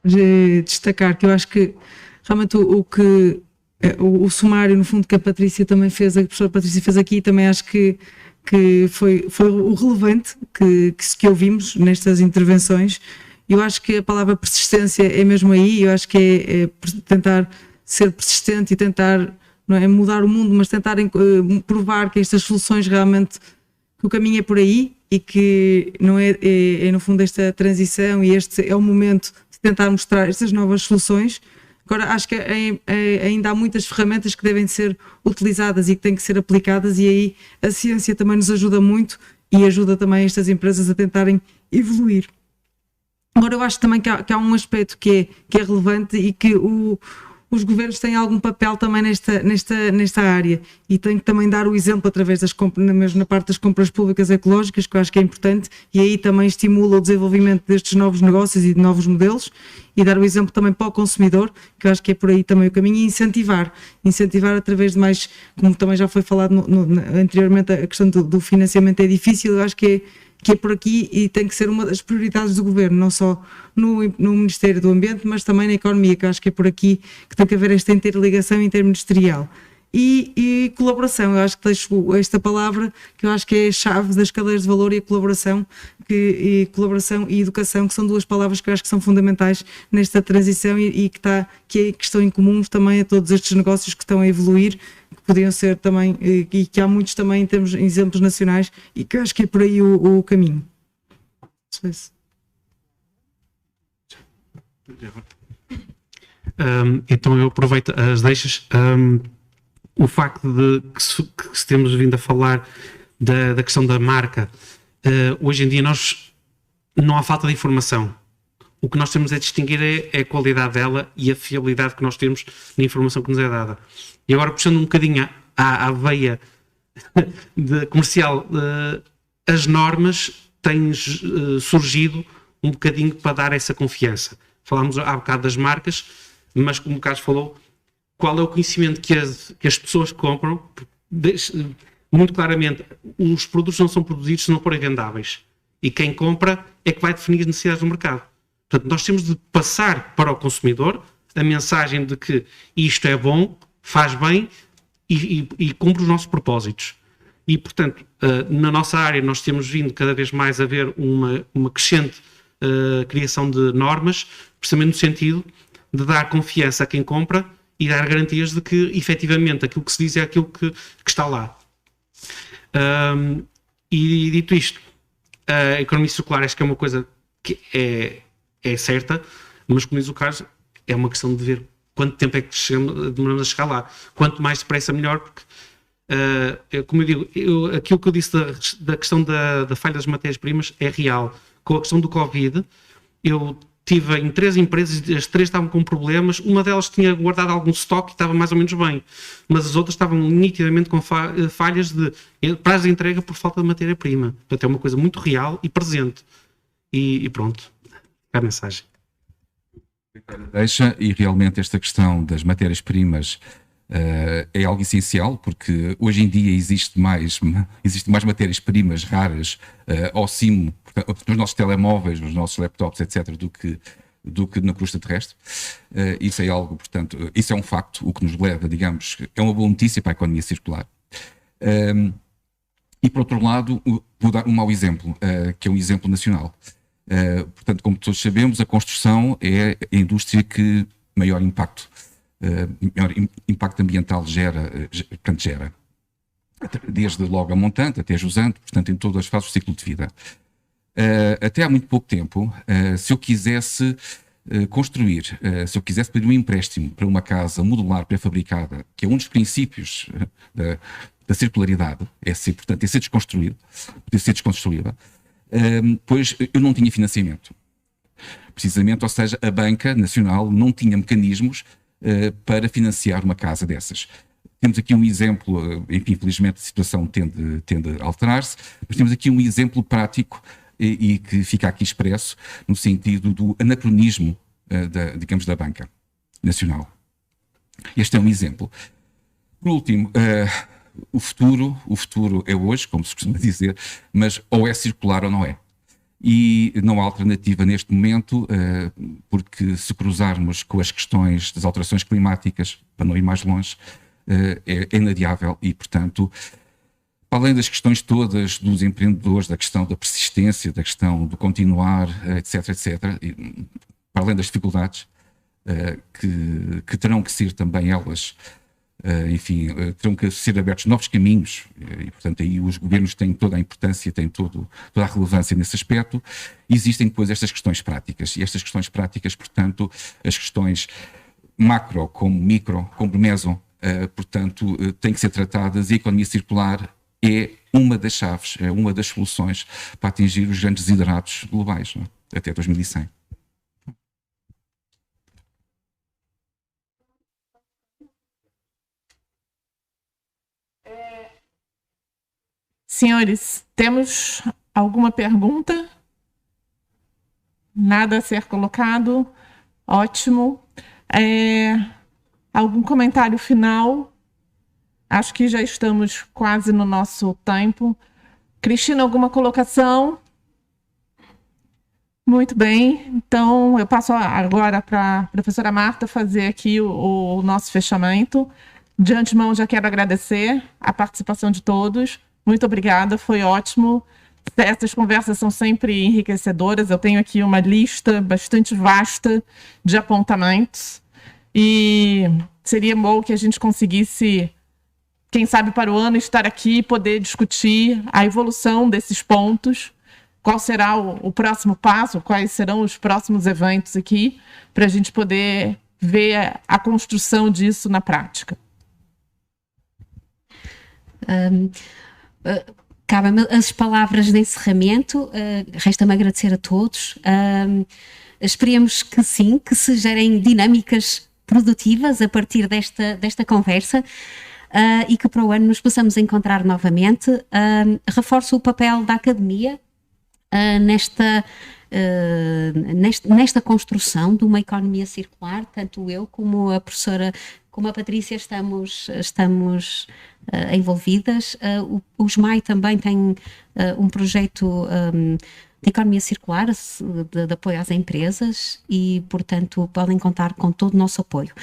De destacar que eu acho que realmente o sumário, no fundo, que a Patrícia também fez, a professora Patrícia fez aqui, também acho que foi o relevante que ouvimos nestas intervenções. Eu acho que a palavra persistência é mesmo aí, eu acho que é tentar ser persistente e tentar, não é, mudar o mundo, mas tentar provar que estas soluções realmente, que o caminho é por aí e que não é no fundo esta transição e este é o momento de tentar mostrar estas novas soluções. Agora, acho que ainda há muitas ferramentas que devem ser utilizadas e que têm que ser aplicadas, e aí a ciência também nos ajuda muito e ajuda também estas empresas a tentarem evoluir. Agora, eu acho também que há um aspecto que é relevante e que os governos têm algum papel também nesta área, e têm que também dar o exemplo através das compras, mesmo na parte das compras públicas ecológicas, que eu acho que é importante, e aí também estimula o desenvolvimento destes novos negócios e de novos modelos, e dar o exemplo também para o consumidor, que eu acho que é por aí também o caminho, e incentivar através de mais, como também já foi falado anteriormente, a questão do financiamento é difícil, eu acho que é por aqui e tem que ser uma das prioridades do governo, não só no Ministério do Ambiente, mas também na economia, que eu acho que é por aqui que tem que haver esta interligação interministerial. E colaboração, eu acho que deixo esta palavra, que eu acho que é a chave das cadeias de valor, e a colaboração, colaboração e educação, que são duas palavras que eu acho que são fundamentais nesta transição e que estão em comum também a todos estes negócios que estão a evoluir, que podiam ser também, e que há muitos também em termos de exemplos nacionais, e que eu acho que é por aí o caminho. Então eu aproveito as deixas. O facto de que se temos vindo a falar da questão da marca, hoje em dia não há falta de informação. O que nós temos a distinguir é a qualidade dela e a fiabilidade que nós temos na informação que nos é dada. E agora, puxando um bocadinho à veia comercial, as normas têm surgido um bocadinho para dar essa confiança. Falámos há bocado das marcas, mas como o Carlos falou, qual é o conhecimento que as pessoas compram? Muito claramente, os produtos não são produzidos se não forem vendáveis. E quem compra é que vai definir as necessidades do mercado. Portanto, nós temos de passar para o consumidor a mensagem de que isto é bom, faz bem e cumpre os nossos propósitos. E, portanto, na nossa área nós temos vindo cada vez mais a ver uma crescente criação de normas, precisamente no sentido de dar confiança a quem compra e dar garantias de que efetivamente aquilo que se diz é aquilo que está lá. E dito isto, a economia circular acho que é uma coisa que é certa, mas como diz o Carlos, é uma questão de ver quanto tempo é que demoramos a chegar lá. Quanto mais depressa melhor, porque como eu digo, aquilo que eu disse da questão da falha das matérias-primas é real. Com a questão do Covid, eu tive em 3 empresas e as 3 estavam com problemas. Uma delas tinha guardado algum estoque e estava mais ou menos bem, mas as outras estavam nitidamente com falhas de prazo de entrega por falta de matéria-prima. Portanto, é uma coisa muito real e presente. E pronto, é a mensagem. E realmente esta questão das matérias-primas é algo essencial, porque hoje em dia existe mais matérias-primas raras ao cimo, nos nossos telemóveis, nos nossos laptops, etc., do que na crosta terrestre. Isso é algo, portanto, isso é um facto, o que nos leva, digamos, é uma boa notícia para a economia circular. E por outro lado, vou dar um mau exemplo, que é um exemplo nacional. Portanto, como todos sabemos, a construção é a indústria que maior impacto ambiental gera, desde logo a montante até jusante, portanto, em todas as fases do ciclo de vida. Até há muito pouco tempo, se eu quisesse construir, se eu quisesse pedir um empréstimo para uma casa modular pré-fabricada, que é um dos princípios da circularidade, portanto, é ser desconstruída, poder ser desconstruída, pois eu não tinha financiamento. Precisamente, ou seja, a banca nacional não tinha mecanismos para financiar uma casa dessas. Temos aqui um exemplo, enfim, infelizmente a situação tende a alterar-se, mas temos aqui um exemplo prático e que fica aqui expresso no sentido do anacronismo, digamos, da banca nacional. Este é um exemplo. Por último, o futuro é hoje, como se costuma dizer, mas ou é circular ou não é. E não há alternativa neste momento, porque se cruzarmos com as questões das alterações climáticas, para não ir mais longe, é inadiável e, portanto, para além das questões todas dos empreendedores, da questão da persistência, da questão do continuar, etc., e, para além das dificuldades, que terão que ser também elas, enfim, terão que ser abertos novos caminhos, e portanto aí os governos têm toda a importância, têm toda a relevância nesse aspecto. Existem depois estas questões práticas, e estas questões práticas, portanto, as questões macro como micro, como meso, portanto, têm que ser tratadas, e a economia circular é uma das chaves, é uma das soluções para atingir os grandes desiderados globais, não é? Até 2100. Senhores, temos alguma pergunta? Nada a ser colocado? Ótimo. Algum comentário final? Acho que já estamos quase no nosso tempo. Cristina, alguma colocação? Muito bem. Então, eu passo agora para a professora Marta fazer aqui o nosso fechamento. De antemão, já quero agradecer a participação de todos. Muito obrigada, foi ótimo. Essas conversas são sempre enriquecedoras. Eu tenho aqui uma lista bastante vasta de apontamentos. E seria bom que a gente conseguisse, quem sabe para o ano, estar aqui e poder discutir a evolução desses pontos, qual será o próximo passo, quais serão os próximos eventos aqui, para a gente poder ver a construção disso na prática. Cabem as palavras de encerramento. Resta-me agradecer a todos. Esperemos que sim, que se gerem dinâmicas produtivas a partir desta conversa. E que para o ano nos possamos encontrar novamente. Reforço o papel da academia nesta construção de uma economia circular. Tanto eu como a professora, como a Patrícia estamos envolvidas. O SMAI também tem um projeto de economia circular de apoio às empresas e, portanto, podem contar com todo o nosso apoio.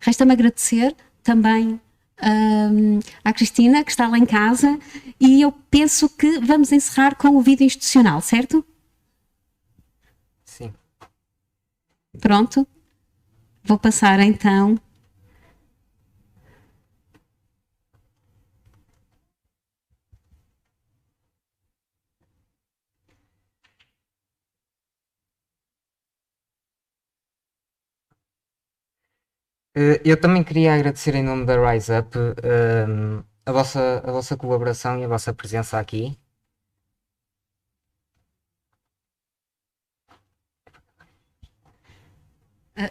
Resta-me agradecer também à Cristina, que está lá em casa, e eu penso que vamos encerrar com o vídeo institucional, certo? Sim. Pronto. Vou passar então. Eu também queria agradecer em nome da Rise Up a vossa colaboração e a vossa presença aqui.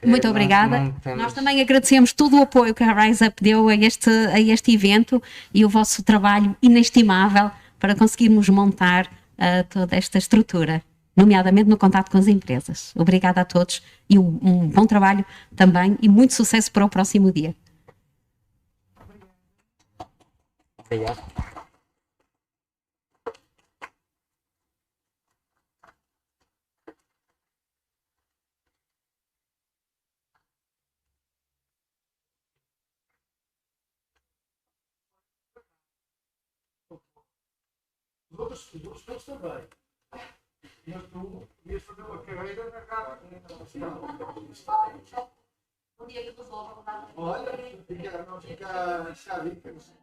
Muito obrigada. Nós também agradecemos todo o apoio que a Rise Up deu a este evento e o vosso trabalho inestimável para conseguirmos montar toda esta estrutura, nomeadamente no contato com as empresas. Obrigada a todos e um bom trabalho também e muito sucesso para o próximo dia. Obrigado. Os outros todos também. Mas tu ias fazer uma carreira na cara. Olha, fica a dica.